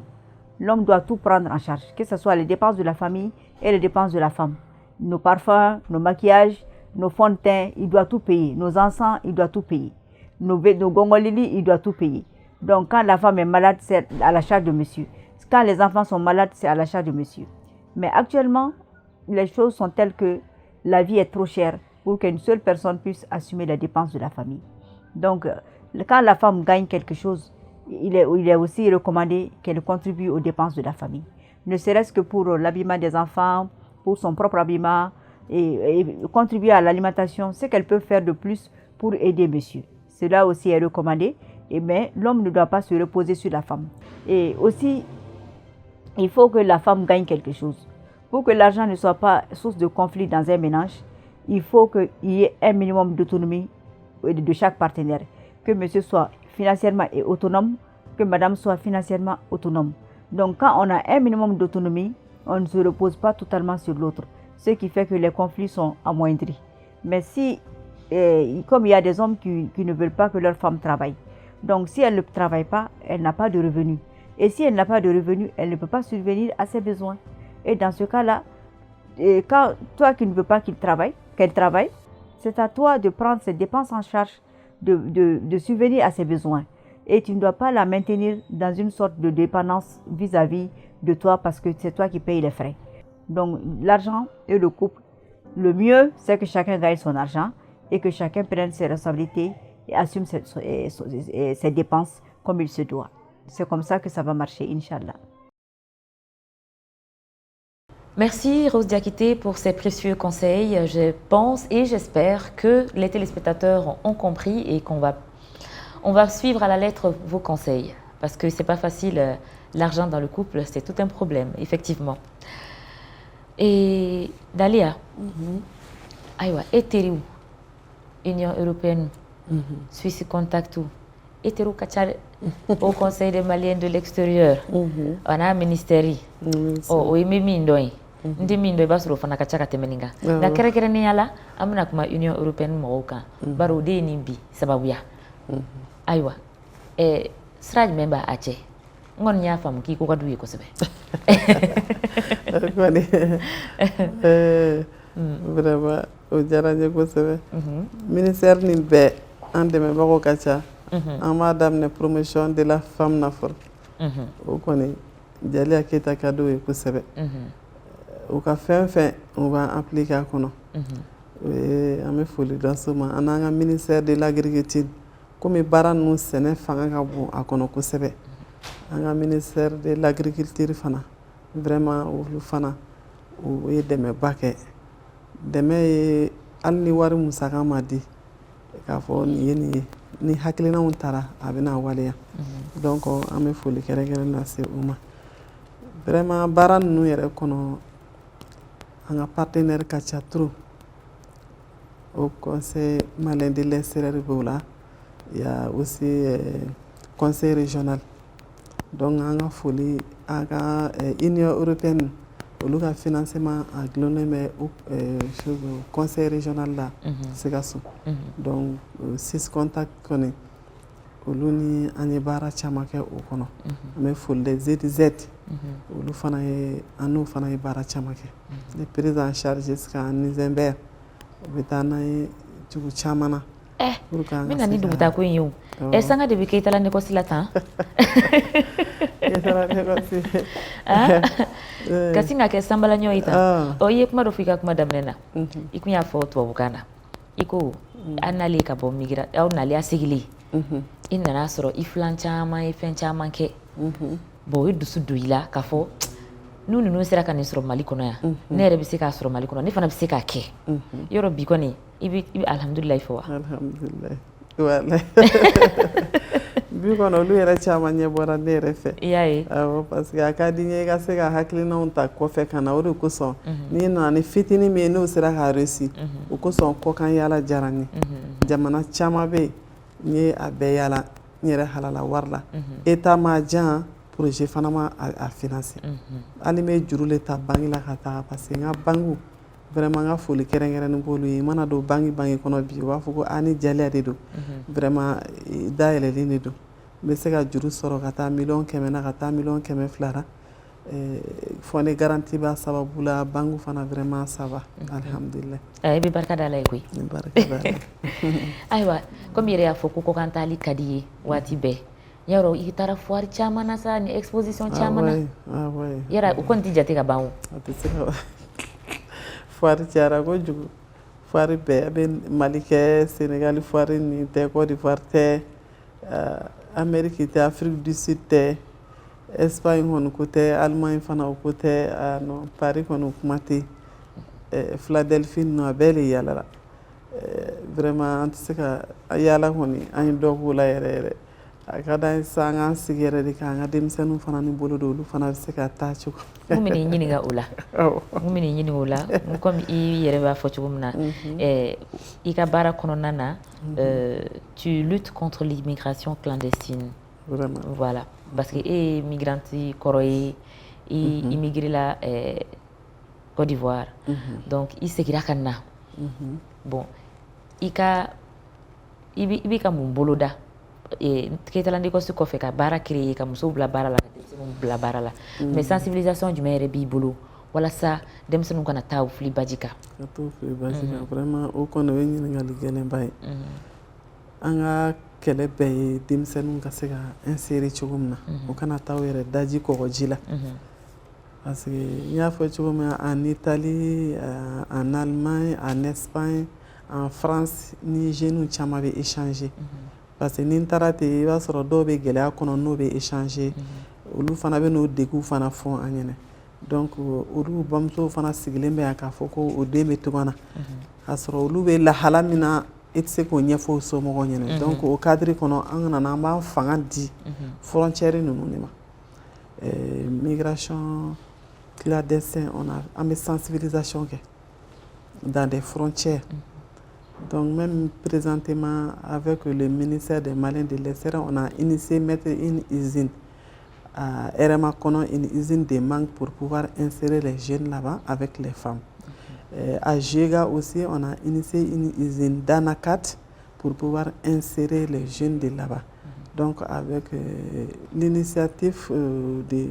l'homme doit tout prendre en charge, que ce soit les dépenses de la famille et les dépenses de la femme. Nos parfums, nos maquillages, nos fonds de teint, il doit tout payer. Nos encens, il doit tout payer. Nos gongolili, il doit tout payer. Donc quand la femme est malade, c'est à la charge de monsieur. Quand les enfants sont malades, c'est à la charge de monsieur. Mais actuellement, les choses sont telles que la vie est trop chère pour qu'une seule personne puisse assumer les dépenses de la famille. Donc quand la femme gagne quelque chose, il est aussi recommandé qu'elle contribue aux dépenses de la famille. Ne serait-ce que pour l'habillement des enfants, pour son propre habillement et contribuer à l'alimentation, ce qu'elle peut faire de plus pour aider monsieur. Cela aussi est recommandé, mais l'homme ne doit pas se reposer sur la femme. Et aussi, il faut que la femme gagne quelque chose. Pour que l'argent ne soit pas source de conflit dans un ménage, il faut qu'il y ait un minimum d'autonomie de chaque partenaire. Que monsieur soit financièrement autonome, que madame soit financièrement autonome. Donc quand on a un minimum d'autonomie, on ne se repose pas totalement sur l'autre, ce qui fait que les conflits sont amoindris. Mais si, comme il y a des hommes qui ne veulent pas que leur femme travaille, donc si elle ne travaille pas, elle n'a pas de revenus. Et si elle n'a pas de revenus, elle ne peut pas subvenir à ses besoins. Et dans ce cas-là, quand toi qui ne veux pas qu'elle travaille, c'est à toi de prendre ses dépenses en charge, de subvenir à ses besoins. Et tu ne dois pas la maintenir dans une sorte de dépendance vis-à-vis de toi parce que c'est toi qui payes les frais. Donc l'argent et le couple, le mieux c'est que chacun gagne son argent et que chacun prenne ses responsabilités et assume ses dépenses comme il se doit. C'est comme ça que ça va marcher, Inch'Allah. Merci Rose Diakité pour ces précieux conseils. Je pense et j'espère que les téléspectateurs ont compris et qu'on va suivre à la lettre vos conseils. Parce que c'est pas facile, l'argent dans le couple, c'est tout un problème, effectivement. Et Dalia, Aïwa, Eteriou, Union européenne, Suisse Contact, Eteriou Kachal, au Conseil des Maliens de l'extérieur, on a un ministère, oh, oui, Mimindoi. Ndi min do basro fana ka caka temeninga na kere kere ni yala amna kuma Union Européenne mo kan baro de ni bi sababu ya aywa sraj memba ache ngon nya fam ki ko kadu ko sebe vraiment o jaranje ko sebe ministère ni be ande me bako kacha madame ne promotion de la femme nafor o koni Jalia Keita kadu ko sebe o ka fɛn fɛn on va appliquer a kɔnɔ an bɛ foli dɔ s'o ma an n'an ka ministère de l'agriculture komi baara ninnu sɛnɛ fanga ka bon a kɔnɔ kosɛbɛ an ka ministère de l'agriculture fana vraiment olu fana o ye dɛmɛba kɛ dɛmɛ ye hali ni wari musaka ma di k'a fɔ nin ye nin ye ni hakilinaw taara a bɛna waleya donc an bɛ foli kɛrɛnkɛrɛn lase u ma vraiment baara ninnu yɛrɛ kɔnɔ un partenaire ka ca trop au conseil malien de l'extérieur Boula, il y a aussi conseil régional donc on a folie à l'Union européenne olu ka financement a glonné mais conseil régional là c'est ça donc 6 contacts connaît olu ni an ye baara caman kɛ o kɔnɔ an bɛ foli de ZZ olu fana ye an n'o fana ye baara caman kɛ le président chargé ska Nizember o bɛ taa n'a ye dugu caman na min na ni dugu taa ko in ye o sanga de bɛ kɛ i taara négocier la tan i taara négocier ka sin ka kɛ sanbalaɲɔ ye tan i ye kuma dɔ fɔ i ka kuma daminɛ na i kun y'a fɔ tubabukan na i ko an nalen ka bɔ migra aw nalen a segilen i nana sɔrɔ i filan caman ye fɛn caman kɛ bon o ye dusu don i la k'a fɔ n'u ninnu sera ka nin sɔrɔ Mali kɔnɔ yan ne yɛrɛ bɛ se k'a sɔrɔ Mali kɔnɔ ne fana bɛ se k'a kɛ yɔrɔ bi kɔni i bɛ alhamdulilayi fɔ wa alhamdulilayi walayi bi kɔnɔ olu yɛrɛ caman ɲɛ bɔra ne yɛrɛ fɛ i y'a ye awɔ parce que a ka di n ye i ka se ka hakilinaw ta kɔfɛ ka na o de kosɔn n'i nana ni fitinin min ye n'o sera k'a réussir o kosɔn kɔkan yaala diyara n ye jamana caman bɛ yen n ye a bɛɛ yaala n yɛrɛ halala wari la État ma jan projet fana ma a financer hali n bɛ juru le ta banque la ka taga parce que n ka banque vraiment n ka foli kɛrɛnkɛrɛnnen b'olu ye i mana don banque kɔnɔ bi u b'a fɔ ko a ni jɛlenya de don vraiment dayɛlɛlen de don n bɛ se ka juru sɔrɔ ka taa $100,000 na ka taa $200,000 la fɔ ne garantie b'a sababu la banque fana vraiment ça va alhamdulilayi i bɛ barika da Ala ye koyi barika da Ala ayiwa comme i yɛrɛ y'a fɔ ko kɔkan taali ka di ye waati bɛɛ yɔrɔ i taara foire caman na sa ni exposition caman na yɔrɔ o kɔni tɛ jate ka ban o a tɛ se ka ban foire cayara kojugu foire bɛɛ a bɛ Mali kɛ Sénégal foire nin tɛ Côte d'Ivoire tɛ Amérique tɛ Afrique du Sud tɛ Espagne kɔni ko tɛ Allemagne fana o ko tɛ non Paris kɔni o kuma tɛ Philadelphie ninnu a bɛɛ de yaalara vraiment an tɛ se ka yaala kɔni an ye dɔ k'o la yɛrɛ yɛrɛ a ka d'an ye sa an k'an sigi yɛrɛ de k'an ka denmisɛnninw fana ni bolo don olu fana bɛ se ka taa cogo mun bɛ n'i ɲininka o la mun bɛ n'i ɲininka o la comme i yɛrɛ b'a fɔ cogo min na i ka baara kɔnɔna na tu luttes contre l'immigration clandestine. Vraiment. Voilà parce que e ye migranti kɔrɔ ye i immigré la Côte d'Ivoire donc i segira ka na bon i bɛ ka mun boloda Keitalandikosi kɔfɛ ka baara créer ka musow bila baara la ka denmisɛnninw bila baara la mais sensibilisation jumɛn yɛrɛ b'i bolo walasa denmisɛnninw kana taa u fili baji kan. Ka t'u fili baji kan vraiment o kɔni o ye ɲininkali gɛlɛnba ye an ka kɛlɛ bɛɛ ye denmisɛnninw ka se ka insérer cogo min na o kana taa u yɛrɛ daji kɔgɔji la parce que n y'a fɔ cogo min na en Italie en Allemagne en Espagne en France ni jeunes caman bɛ échanger parce que ni n taara ten i b'a sɔrɔ dɔw bɛ gɛlɛya kɔnɔ n'o bɛ échanger olu fana bɛ n'o degun fana fɔ an ɲɛna donc olu bamusow fana sigilen bɛ yan k'a fɔ ko o den bɛ togo na k'a sɔrɔ olu bɛ lahala min na i tɛ se k'o ɲɛfɔ o somɔgɔw ɲɛna donc o cadre kɔnɔ an kana an b'an fanga di frontière ninnu de ma migration clandestine an bɛ sensibilisation kɛ dans des frontières. Donc même présentement avec le ministère des Maliens de l'Extérieur, on a initié mettre une usine à Eremakono, une usine de mangue pour pouvoir insérer les jeunes là-bas avec les femmes. À Jega aussi, on a initié une usine d'Anakat pour pouvoir insérer les jeunes de là-bas. Donc avec l'initiative de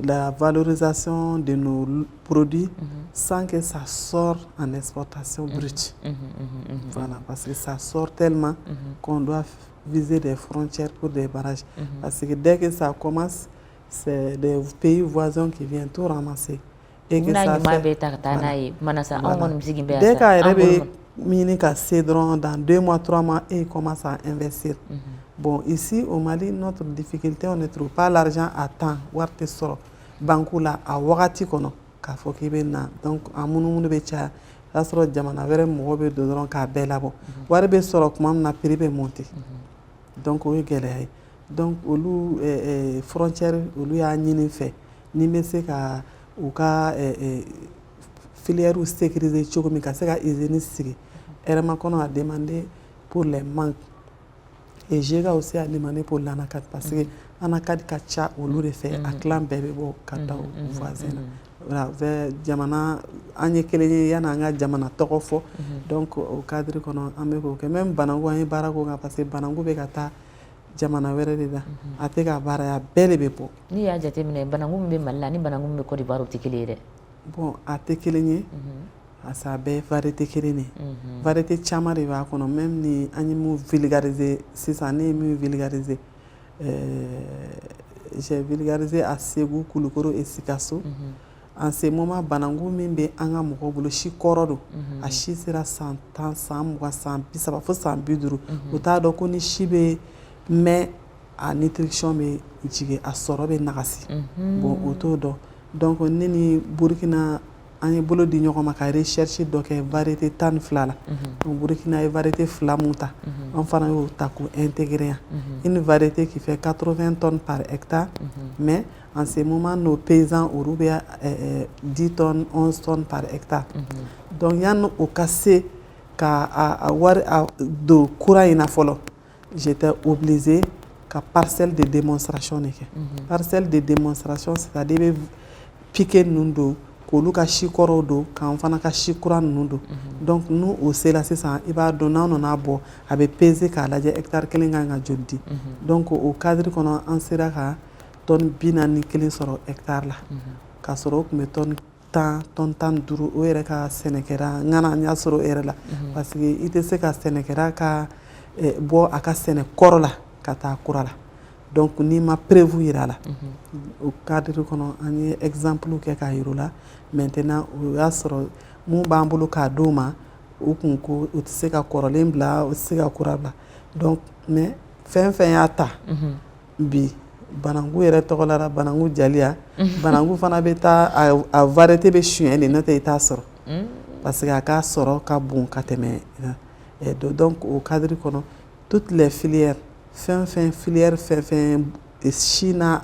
la valorisation de nos produits sans que ça sorte en exportation brute. Voilà, parce que ça sort tellement qu'on doit viser des frontières pour des barrages. Parce que dès que ça commence, c'est des pays voisins qui viennent tout ramasser. Et que ça fait... Dès qu'il dans 2 mois, 3 mois, et ils commencent à investir. Bon, ici au Mali, notre difficulté, on ne trouve pas l'argent à temps. Warte soro, banku la a wakati kono ka fɔ k'i bɛ na. Donc a munumunu bɛ caya. O y'a sɔrɔ jamana wɛrɛ mɔgɔw bɛ don dɔrɔn k'a bɛɛ labɔ. Wari bɛ sɔrɔ tuma min na prix bɛ monter. Donc o ye gɛlɛya ye. Donc olu frontière olu y'a ɲini fɛ ni bɛ se ka u ka filière sécuriser cogo min ka se ka usine sigi. Eremakono a demandé pour les mangues. Et j'ai aussi demandé pour l'anakat parce que l'anakat ka ca olu de fɛ a clan bɛɛ bɛ bɔ ka taa u voisin na. Voilà, vers jamana an ye kelen ye yanni an ka jamana tɔgɔ fɔ donc o cadre kɔnɔ an bɛ k'o kɛ même banangu an ye baara k'o kan parce que banangu bɛ ka taa jamana wɛrɛ de la a tɛ ka baara ye a bɛɛ de bɛ bɔ. N'i y'a jateminɛ banangu min bɛ Mali la ni banangu min bɛ Côte d'Ivoire o tɛ kelen ye dɛ. Bon a tɛ kelen ye. Parce a bɛɛ variété kelen de variété caman de b'a kɔnɔ même ni an ye mun vulgariser sisan ne ye min vulgariser j'ai vulgarisé à Ségou, Kulukoro et Sikasso. En ce moment banangu min bɛ an ka mɔgɔw bolo si kɔrɔ don a si sera 110, 120, 130 fo 150 o t'a dɔn ko ni si bɛ mɛn a nutrition bɛ jigin a sɔrɔ bɛ nagasi bon o t'o dɔn donc ne ni Burkina an ye bolo di ɲɔgɔn ma ka recherche dɔ kɛ variété 12 la donc Burkina ye variété 2 mun ta an fana y'o ta k'o intégrer yan une variété qui fait 80 tonnes par hectare mais en ce moment nos paysans olu bɛ 10 tonnes 11 tonnes par hectare donc yanni o ka se ka wari don kura in na fɔlɔ j'étais obligé ka parcelle de démonstration de kɛ parcelle de démonstration c'est-à-dire i bɛ piqué ninnu don k'olu ka si kɔrɔw don k'an fana ka si kura ninnu don donc n'o o sera sisan i b'a dɔn n'an nana bɔ a bɛ peser k'a lajɛ hectare kelen kan ka joli di donc o cadre kɔnɔ an sera ka tonne 41 sɔrɔ hectare la k'a sɔrɔ o tun bɛ tonne 10 tonne 15 o yɛrɛ ka sɛnɛkɛla n kana n y'a sɔrɔ o yɛrɛ la parce que i tɛ se ka sɛnɛkɛla ka bɔ a ka sɛnɛ kɔrɔ la ka taa kura la donc n'i ma prévu yira la o cadre kɔnɔ an ye exemple kɛ k'a yir'u la maintenant o y'a sɔrɔ mun b'an bolo k'a d'u ma o kun ko o tɛ se ka kɔrɔlen bila o tɛ se ka kura bila donc mais fɛn fɛn y'a ta bi banangu yɛrɛ tɔgɔlara banangu jaliya banangu fana bɛ taa a variété bɛ suɲɛ de n'o tɛ i t'a sɔrɔ parce que a ka sɔrɔ ka bon ka tɛmɛ donc o cadre kɔnɔ toutes les filières fɛn fɛn filière fɛn fɛn si n'a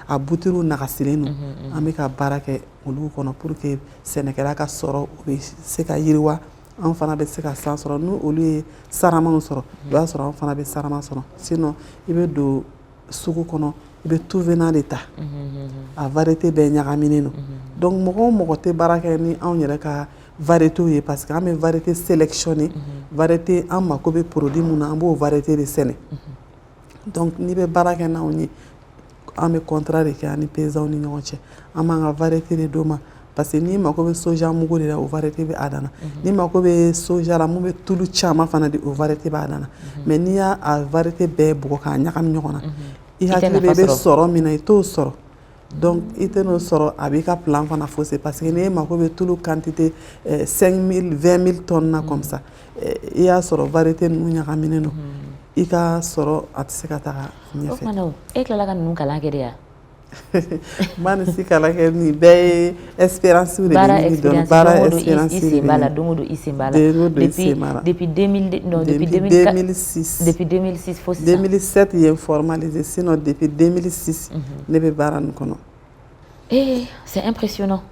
a buturu nagasilen don an bɛ ka baara kɛ olu kɔnɔ pour que sɛnɛkɛla ka sɔrɔ o bɛ se ka yiriwa an fana bɛ se ka san sɔrɔ n'u olu ye saramanw sɔrɔ o b'a sɔrɔ an fana bɛ sarama sɔrɔ sinon i bɛ don sugu kɔnɔ i bɛ tout venant de ta a variété bɛɛ ɲagaminen don donc mɔgɔ o mɔgɔ tɛ baara kɛ ni anw yɛrɛ ka variété ye parce que an bɛ variété sélectionner variété an mako bɛ produit mun na an b'o variété de sɛnɛ donc n'i bɛ baara kɛ n'anw ye an bɛ contrat de kɛ an ni paysans ni ɲɔgɔn cɛ an b'an ka variété de d'o ma parce que n'i mako bɛ soja mugu de la o variété bɛ a dan na n'i mako bɛ soja la mun bɛ tulu caman fana di o variété b'a dan na mais n'i y'a variété bɛɛ bugɔ k'a ɲagami ɲɔgɔn na i hakili bɛ i bɛ sɔrɔ min na i t'o sɔrɔ donc i tɛ n'o sɔrɔ a b'i ka plan fana fausser parce que n'i mako bɛ tulu quantité 5000 20000 tonnes na comme ça i y'a sɔrɔ variété ninnu ɲagaminen don i ka sɔrɔ a tɛ se ka taga ɲɛfɛ. O kumana e tilala ka ninnu kalan kɛ de wa? Ma ni si kalan kɛ nin bɛɛ ye expérience de bɛ ɲini dɔrɔn baara expérience de bɛ ɲini don o don i sen b'a la depuis 2006 fo sisan 2007 ye formalisé sinon depuis 2006 ne bɛ baara nin kɔnɔ. C'est impressionnant.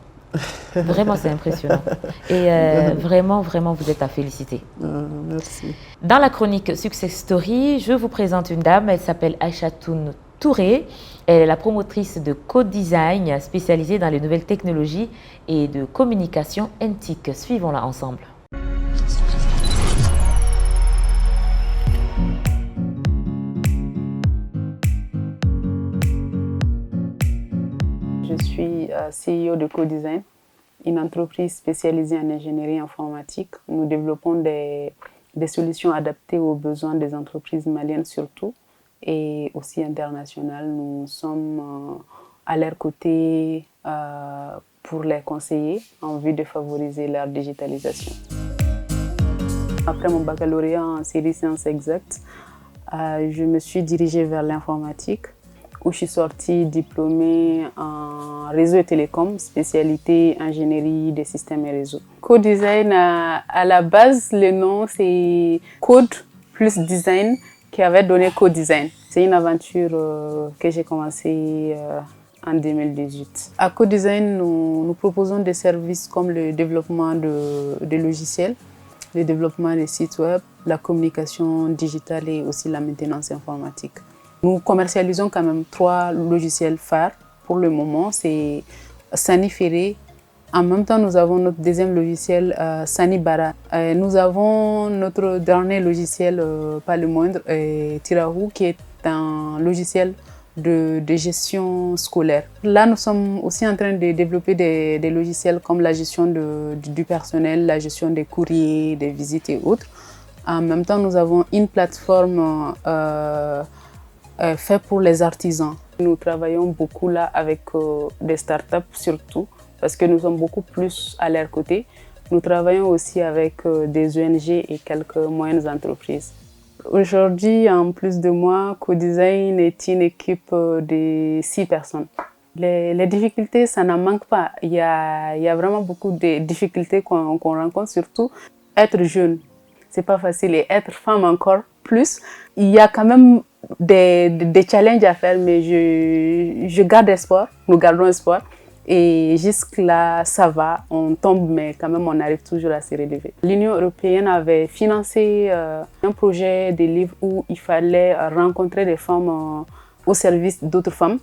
Vraiment, c'est impressionnant. Et vraiment, vraiment, vous êtes à féliciter. Merci. Dans la chronique Success Story, je vous présente une dame. Elle s'appelle Aïchatoun Touré. Elle est la promotrice de co-design spécialisée dans les nouvelles technologies et de communication NTIC. Suivons-la ensemble. Je suis CEO de Co-Design, une entreprise spécialisée en ingénierie informatique. Nous développons des solutions adaptées aux besoins des entreprises maliennes surtout et aussi internationales. Nous sommes à leur côté pour les conseiller en vue de favoriser leur digitalisation. Après mon baccalauréat en série sciences exactes, je me suis dirigée vers l'informatique, où je suis sortie diplômée en réseau et télécom, spécialité ingénierie des systèmes et réseaux. Co-design, à la base, le nom c'est Code plus Design qui avait donné Co-design. C'est une aventure que j'ai commencée en 2018. À Co-design, nous proposons des services comme le développement de logiciels, le développement des sites web, la communication digitale et aussi la maintenance informatique. Nous commercialisons quand même 3 logiciels phares pour le moment. C'est Sani Ferré. En même temps, nous avons notre deuxième logiciel, Sani Bara. Nous avons notre dernier logiciel, pas le moindre, Tirahu, qui est un logiciel de gestion scolaire. Là, nous sommes aussi en train de développer des logiciels comme la gestion du personnel, la gestion des courriers, des visites et autres. En même temps, nous avons une plateforme fait pour les artisans. Nous travaillons beaucoup là avec des startups surtout parce que nous sommes beaucoup plus à leur côté. Nous travaillons aussi avec des ONG et quelques moyennes entreprises. Aujourd'hui, en plus de moi, Co-Design est une équipe de 6 personnes. Les difficultés, ça n'en manque pas. Il y a vraiment beaucoup de difficultés qu'on rencontre, surtout être jeune. C'est pas facile et être femme encore plus. Il y a quand même des challenges à faire, mais je garde espoir, nous gardons espoir. Et jusque-là, ça va, on tombe, mais quand même, on arrive toujours à se relever. L'Union européenne avait financé un projet de livre où il fallait rencontrer des femmes au service d'autres femmes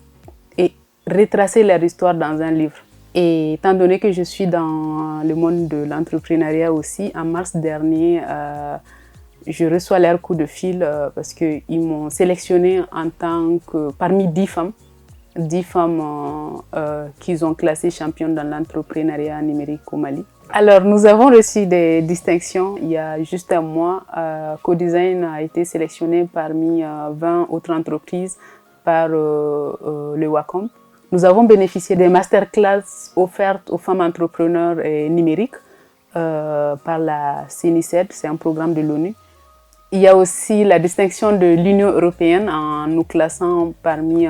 et retracer leur histoire dans un livre. Et étant donné que je suis dans le monde de l'entrepreneuriat aussi, en mars dernier, je reçois leur coup de fil parce qu'ils m'ont sélectionné en tant que parmi 10 femmes. 10 femmes qu'ils ont classées championnes dans l'entrepreneuriat numérique au Mali. Alors, nous avons reçu des distinctions. Il y a juste un mois, Co-Design a été sélectionné parmi 20 autres entreprises par le Wacom. Nous avons bénéficié des masterclass offertes aux femmes entrepreneurs numériques par la CNICED, c'est un programme de l'ONU. Il y a aussi la distinction de l'Union européenne en nous classant parmi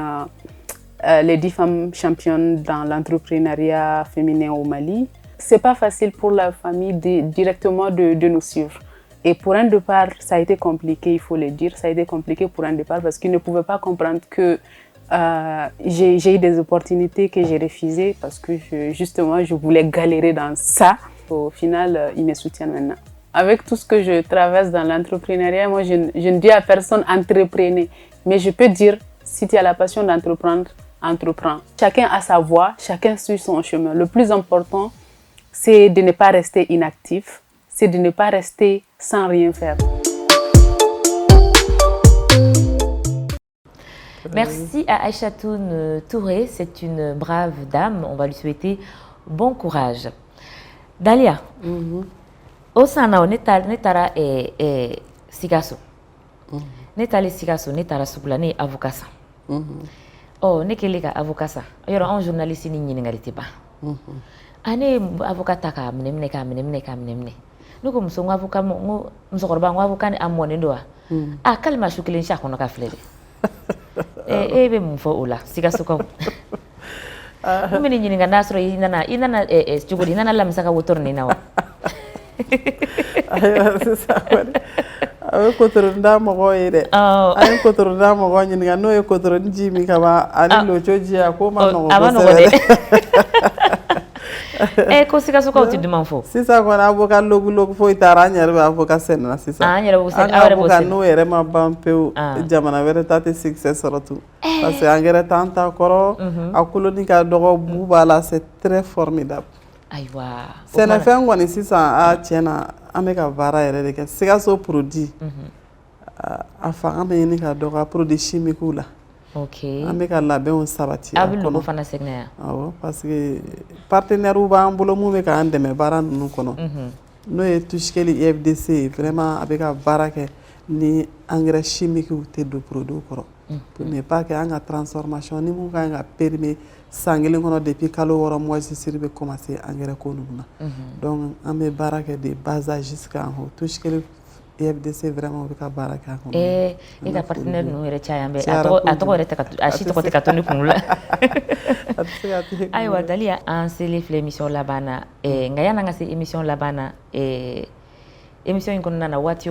les 10 femmes championnes dans l'entrepreneuriat féminin au Mali. C'est pas facile pour la famille directement de nous suivre. Et pour un départ, ça a été compliqué, il faut le dire. Ça a été compliqué pour un départ parce qu'ils ne pouvaient pas comprendre que j'ai eu des opportunités que j'ai refusées parce que justement, je voulais galérer dans ça. Au final, ils me soutiennent maintenant. Avec tout ce que je traverse dans l'entrepreneuriat, moi, je ne dis à personne entreprenez. Mais je peux dire, si tu as la passion d'entreprendre, entreprends. Chacun a sa voie, chacun suit son chemin. Le plus important, c'est de ne pas rester inactif, c'est de ne pas rester sans rien faire. Merci à Aïchatoun Touré, c'est une brave dame, on va lui souhaiter bon courage. Dalia, Osana netara Sigaso. Netale Sigaso, netara Sougulane, avocat. Oh, nekelega avocat. Yoro un journaliste ni n'ingalite pas. Ane avocat taka mnemne. Nuko msongo avocat mo msokorba avocat amone ndoa. Ah kalma shukilin sha kono ka flele. Ebe mfo ula Sigaso ko. Mimi ni ninga nasro inana chugudi inana la msaka wotorni nawa. Ayo sisa kwani. Ayo kotorunda mogo ire. Ayo kotorunda mogo nyinga no yo kotorunji mi kama ali lochoji akoma no go. Ko Sigaso ko ti dumanfo. Sisa kona avocat logu fo itara nyare ba avocat senna sisa. Nyare bo sen awre bo sen. No ere ma bampeu jamana vere tate success rotu. Parce que engrais tanta koro akuloni ka dogo bubala c'est très formidable. Aywa. C'est na fait ngoni sisa a tiena ameka vara ere de ke Sigaso produit. A fa ameni ka dogo produit chimique la. OK. Ameka labé on sabati. Abulu ko fana segna. Awo parce que partenaire ou ba mbolo mu me ka andeme bara nunu kono. No e tushkeli FDC vraiment abeka vara ke ni engrais chimique ou te do produit koro. Pour ne pas que anga transformation ni mu nga permis sangeli kono depuis kalo woro moi je sirbe commencer engrais ko nuna. Donc ame baraka de base jusqu'à en haut tushkeli FDC vraiment beka baraka ko. Et ka partenaire no ere chayambe ato rete ka ashito kote katoni kunula. Aywa Dalia en selif l'émission labana ngayana ngasi émission labana émission ngonna na wati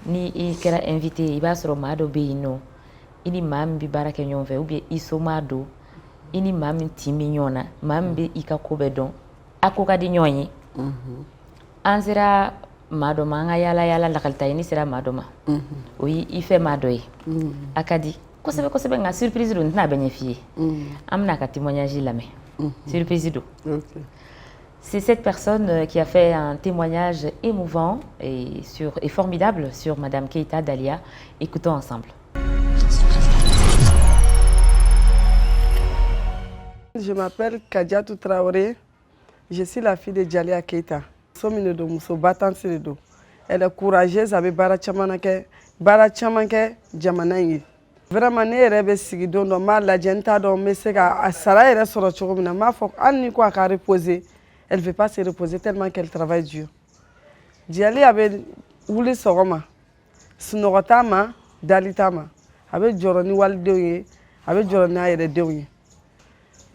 ni i kera invité i ba soro mado beino ini mambi baraka nyonve ou bien isomado ini mami timi nyona mambi ikakobe don akoka di nyonyi anzira mado manga yala la kalta ini sera mado ma oui il fait mado yi akadi kosebe nga surprise do na bénéficier amna ka témoignage lame surprise do. OK. C'est cette personne qui a fait un témoignage émouvant et formidable sur Madame Keita Dalia. Écoutons ensemble. Je m'appelle Kadiatou Traoré. Je suis la fille de Dalia Keita. Elle est courageuse avec bara chamanke jamanayi. Vraiment ne rebe sigi don do ma la jenta do me se ka sara ere soro chogomina ma fo anni ko ka reposer. Elle ne veut pas se reposer tellement qu'elle travaille dur. Diali avait voulu soroma, sunogotama, dalitama, avec Joroni Waldeoye, avec Jorona et Deoye.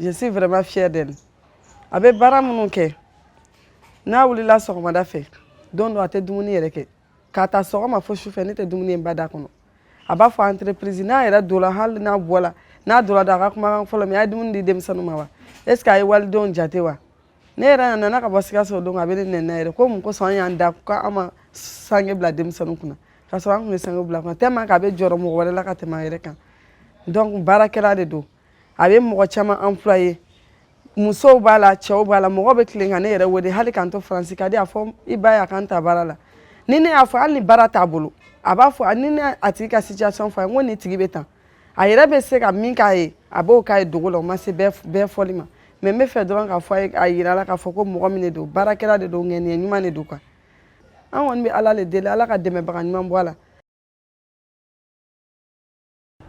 Je suis vraiment fière d'elle. Avec Baramunke, na voulu la soroma d'affaire, dont doit être doumuni et kata soroma faut chauffer n'était doumuni mbadakono. Aba fa entreprise na era dola hal na bola na dola da rakuma folo mi ay doumuni dem sanuma. Est-ce qu'ay Waldeon jatewa? Nera nana ka bosika so don abele nenere ko mun ko son yanda ka ama sange bla dem sanu kuna ka so an sange bla kuna tema ka be joro mo wala ka tema yere kan donc barakela de do abe mo chama employé muso bala chew bala mo be klinga ne yere wodi hali kan to france ka dia fo ibaya kan ta barala nini afo ali barata bulu aba fo nini atika situation fo ngoni tigi betan ayere be se ka min ka e abo ka e dogo lo ma se be folima mais me fait donc à fois à yirala ka foko mo mine do barakela de do ngene nyuma ne do kwa an won bi ala le dele ala ka deme baga nyuma wala.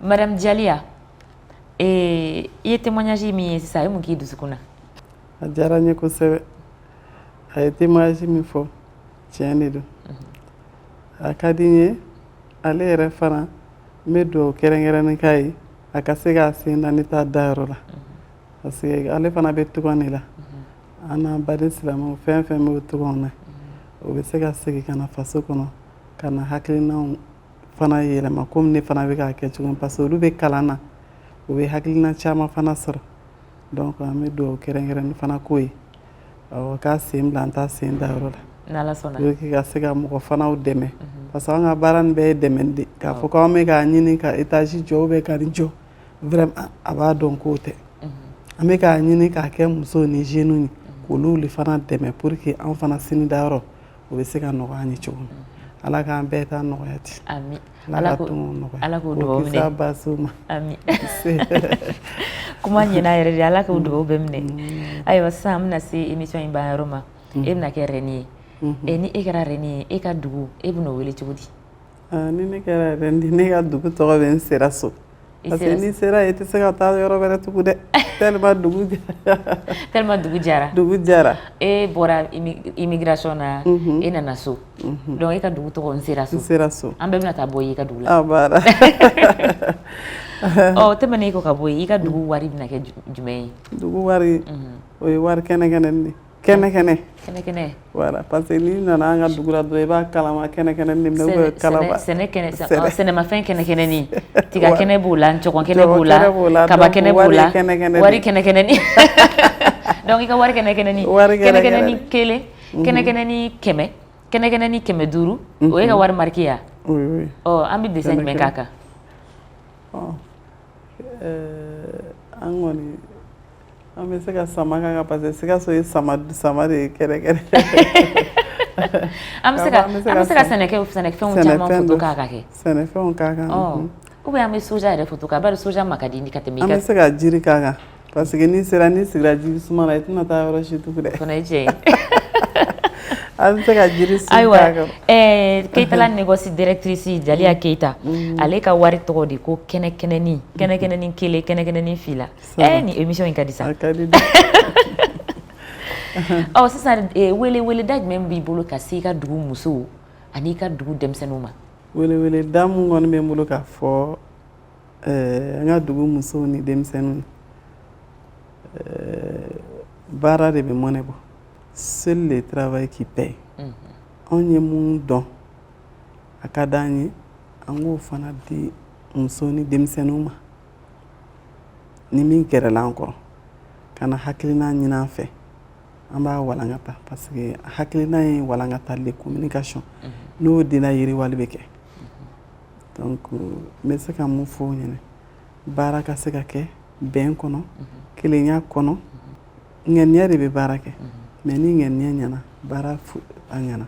Madame Dialia il témoignage mi c'est ça mu ki du sukuna ajaranye ko sebe ay témoignage mi fo tiene do akadinye ale refana medo kerengere kai akasega sinda nita darola. Parce que ale fana be tugoni la ana bari silamu fɛn fɛn be tugona o bɛ se ka segin ka na faso kɔnɔ ka na hakilinaw fana yɛlɛma komi ne fana bɛ k'a kɛ cogo min parce que olu bɛ kalan na u bɛ hakilina caman fana sɔrɔ donc an bɛ dugawu kɛrɛnkɛrɛnnen fana k'o ye awɔ k'a sen bila an ta sen da yɔrɔ la n'Ala sɔnna pour que ka se ka mɔgɔ fanaw dɛmɛ parce que an ka baara nin bɛɛ ye dɛmɛ de k'a fɔ k'an bɛ k'a ɲini ka étage jɔ ou bien ka nin jɔ vraiment a b'a dɔn k'o tɛ an bɛ k'a ɲini k'a kɛ musow ni jeunes ye k'olu le fana dɛmɛ pour que an fana sini dayɔrɔ o bɛ se ka nɔgɔya an ye cogo min ala k'an bɛɛ ta nɔgɔya ten ami ala ka tɔngɔ nɔgɔya ala k'o dugawu minɛ kisa basiw ma ami kuma ɲɛna yɛrɛ de ala k'o dugawu bɛɛ minɛ ayiwa sisan an bɛna se émission in ban yɔrɔ ma e bɛna kɛ reine ye ni e kɛra reine ye e ka dugu e bɛna o wele cogo di ni ne kɛra reine ye ne ka dugu tɔgɔ bɛ n sera so parce que n'i sera yen i tɛ se ka taa yɔrɔ wɛrɛ tugun dɛ tellement dugu jara tellement dugu jara dugu jara e bɔra immigration na e nana so donc e ka dugu tɔgɔ n sera so n sera so an bɛɛ bɛna taa bɔ i ka dugu la a bara tɛmɛnen kɔ ka bɔ yen i ka dugu wari bɛna kɛ jumɛn ye dugu wari o ye wari kɛnɛkɛnɛ de kɛnɛkɛnɛ kɛnɛkɛnɛ voilà parce que n'i nana an ka dugu la dɔrɔn i b'a kalama kɛnɛkɛnɛ ni minɛ ou bien kalaba sɛnɛmafɛn kɛnɛkɛnɛni tiga kɛnɛ b'o la ncɔgɔn kɛnɛ b'o la kaba kɛnɛ b'o la wari kɛnɛkɛnɛni donc i ka wari kɛnɛkɛnɛni kɛnɛkɛnɛni kelen kɛnɛkɛnɛni kɛmɛ kɛnɛkɛnɛni 500 o ye ka wari marqué ya oui an bɛ dessin jumɛn k'a kan an kɔni an bɛ se ka sama k'a kan parce que Sikaso ye sama de ye kɛrɛkɛrɛ an bɛ se ka sɛnɛfɛnw caman photo k'a kan kɛ sɛnɛfɛnw k'a kan ou bien an bɛ soja yɛrɛ photo k'a bari soja ma ka di ka tɛmɛ i ka an bɛ se ka jiri k'a kan parce que n'i sigira jiri suma na i tɛna taa yɔrɔ si tugun dɛ o fana ye tiɲɛ ye an bɛ se ka jiri sun ayiwa k'a kan Keita la négocie directrice Jaliya Keita ale ka wari tɔgɔ de ko kɛnɛkɛnɛni kɛnɛkɛnɛni kelen kɛnɛkɛnɛni fila ni émission in ka di sa a ka di dɛ sisan weleweleda jumɛn b'i bolo ka se i ka dugu musow ani i ka dugu denmisɛnninw ma weleweleda mun kɔni bɛ n bolo k'a fɔ an ka dugu musow ni denmisɛnninw baara de bɛ mɔnɛ bɔ seul le travail qui paye anw ye mun dɔn a ka d'an ye an k'o fana di musow ni denmisɛnninw ma ni min gɛrɛla an kɔrɔ ka na hakilina ɲini an fɛ an b'a walankata parce que hakilina ye walankatali communication n'o dila yiriwali bɛ kɛ donc n bɛ se ka mun fɔ o ɲɛna baara ka se ka kɛ bɛn kɔnɔ kelenya kɔnɔ ŋaniya de bɛ baara kɛ mais ni ŋaniya ɲɛna baara a ɲɛna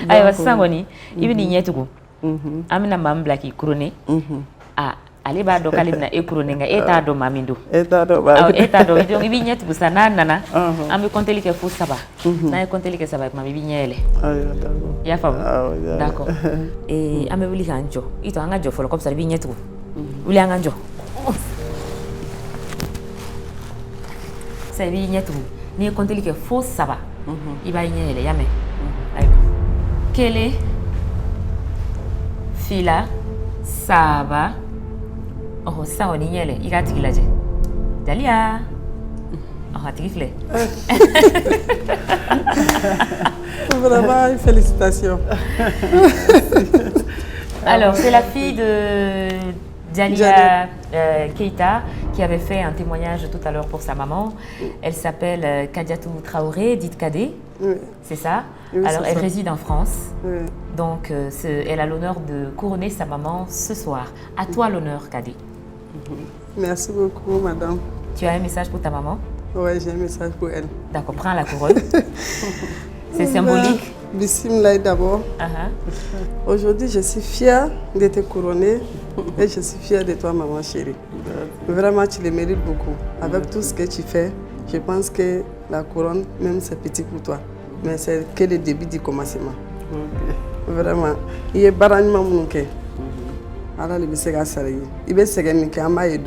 ayiwa sisan kɔni i bɛ n'i ɲɛ tugun an bɛna maa min bila k'i couronner ale b'a dɔn k'ale bɛna e couronner nka e t'a dɔn maa min don e t'a dɔn e t'a dɔn donc i b'i ɲɛ tugun sisan n'a nana an bɛ compter kɛ fo 3 n'a ye compter kɛ 3 tuma i b'i ɲɛ yɛlɛ i y'a faamu d'accord an bɛ wuli k'an jɔ i to an ka jɔ fɔlɔ comme ça i b'i ɲɛ tugun wuli an ka jɔ sisan i b'i ɲɛ tugun n'i ye compter kɛ fo 3 i b'a ɲɛ yɛlɛ i y'a mɛn ayiwa 1 2 3 sisan kɔni i ɲɛ yɛlɛ i k'a tigi lajɛ Jaliya a tigi filɛ vraiment félicitations alors c'est la fille de Jaliya Keita qui avait fait un témoignage tout à l'heure pour sa maman. Elle s'appelle Kadiatou Traoré, dite Kadé. Oui. C'est ça. Oui, alors elle réside en France. Oui. Donc elle a l'honneur de couronner sa maman ce soir. À toi l'honneur, Kadé. Merci beaucoup, madame. Tu as un message pour ta maman? Oui, j'ai un message pour elle. D'accord, prends la couronne. C'est symbolique. Bismillah d'abord. Aujourd'hui, je suis fière de te couronner et je suis fière de toi, maman chérie. Vraiment, tu le mérites beaucoup. Avec tout ce que tu fais, je pense que la couronne, même c'est petit pour toi, mais c'est que le début du commencement. Vraiment. Il y a barragement mouké. Alors, il y a ça. Il y a ça. Il y a ça. Il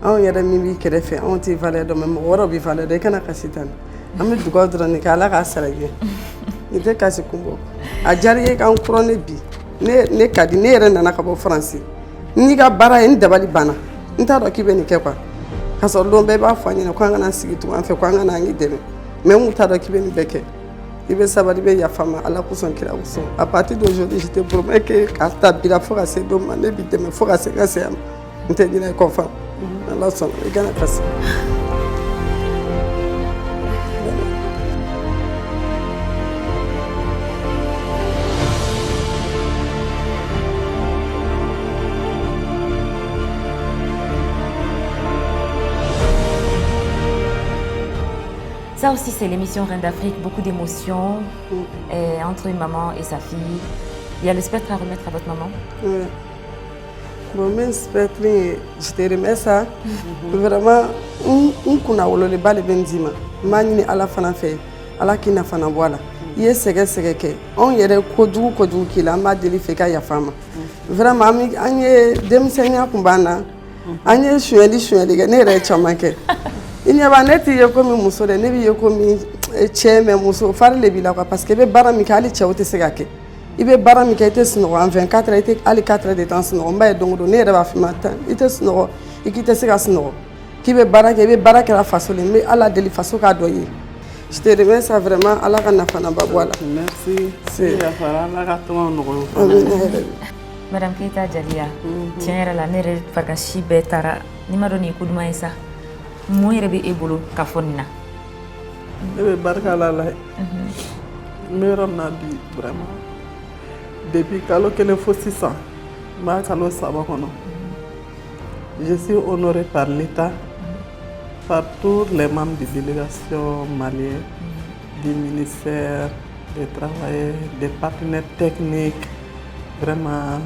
anw yɛrɛ min b'i kɛrɛfɛ anw tɛ valeur dɔn mais mɔgɔ wɛrɛw bɛ valeur dɔn i kana kasi tan an bɛ dugawu dɔrɔn de kɛ ala k'a sara i ye i tɛ kasi kun bɔ a diyara i ye k'an couronner bi ne ka di ne yɛrɛ nana ka bɔ France n'i ka baara ye n dabali banna n t'a dɔn k'i bɛ nin kɛ quoi ka sɔrɔ don bɛɛ b'a fɔ an ɲɛna ko an kana sigi tugun an fɛ ko an kana an k'i dɛmɛ mais n kun t'a dɔn k'i bɛ nin bɛɛ kɛ i bɛ sabali i bɛ yafa n ma ala kosɔn kira kosɔn à partir d'aujourd'hui je te promets que k'a ta bila fo ka se don ma ne b'i dɛmɛ fo ka se n ka saya ma n tɛ ɲinɛ i kɔ fa ala sɔnna i kana kasi. Ça aussi, c'est l'émission Reine d'Afrique, beaucoup d'émotions entre une maman et sa fille. Il y a le spectre à remettre à votre maman. Oui. Bon, mais spectre, je te remets ça. Vraiment, on kunna wolole bale benzima. Mani ala fana fe, ala kina fana boala. I ye sɛgɛ kɛ anw yɛrɛ kojugu k'i la an b'a deli fɛ i ka yafa ma vraiment an ye denmisɛnniya kun b'an na an ye sonyɛli kɛ ne yɛrɛ ye caman kɛ i ɲɛ b'a ne t'i ye komi muso dɛ ne b'i ye komi cɛ mais muso fari de b'i la quoi parce que i bɛ baara min kɛ hali cɛw tɛ se ka kɛ i bɛ baara min kɛ i tɛ sunɔgɔ en 24 heures i tɛ hali 4 heures de temps sunɔgɔ n b'a ye don o don ne yɛrɛ b'a f'i ma tan i tɛ sunɔgɔ i k'i tɛ se ka sunɔgɔ k'i bɛ baara kɛ i bɛ baara kɛra faso le n bɛ ala deli faso k'a dɔ ye. Je te remercie vraiment, Allah ka nafana babwala. Merci. C'est Allah ka tɔgɔ nɔgɔya. Madame Keita Djalia, tiɲɛ yɛrɛ la ne yɛrɛ farikasi bɛɛ taara ni ma dɔn nin ye ko duman ye sa mun yɛrɛ bɛ e bolo ka fɔ nin na. Ne bɛ barika la la ye. N bɛ yɔrɔ min na bi vraiment depuis kalo kelen fo sisan n b'a kalo 3 kɔnɔ. Je suis honorée par l'État. Par tous les membres de délégation malienne, du ministère du Travail, des partenaires techniques. Vraiment,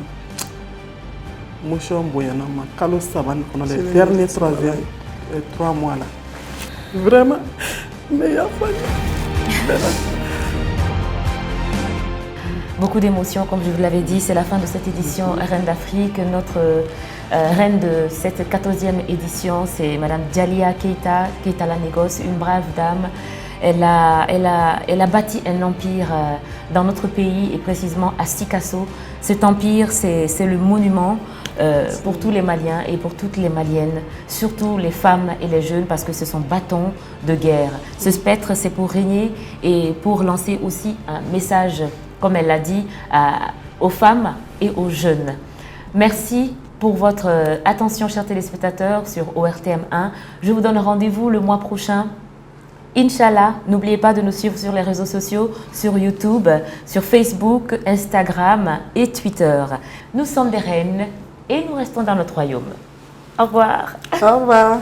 Mouchon Boyanama, Kalo Saban, les derniers 3 mois là. Vraiment, mais il y a pas Beaucoup d'émotions, comme je vous l'avais dit, c'est la fin de cette édition Reine d'Afrique. Notre reine de cette 14e édition, c'est Madame Djalia Keita Lagos, une brave dame. Elle a bâti un empire dans notre pays et précisément à Sikasso. Cet empire, c'est le monument pour tous les Maliens et pour toutes les Maliennes, surtout les femmes et les jeunes parce que ce sont bâtons de guerre. Ce spectre, c'est pour régner et pour lancer aussi un message, comme elle l'a dit, aux femmes et aux jeunes. Merci pour votre attention, chers téléspectateurs, sur ORTM1. Je vous donne rendez-vous le mois prochain. Inch'Allah, n'oubliez pas de nous suivre sur les réseaux sociaux, sur YouTube, sur Facebook, Instagram et Twitter. Nous sommes des reines et nous restons dans notre royaume. Au revoir. Au revoir.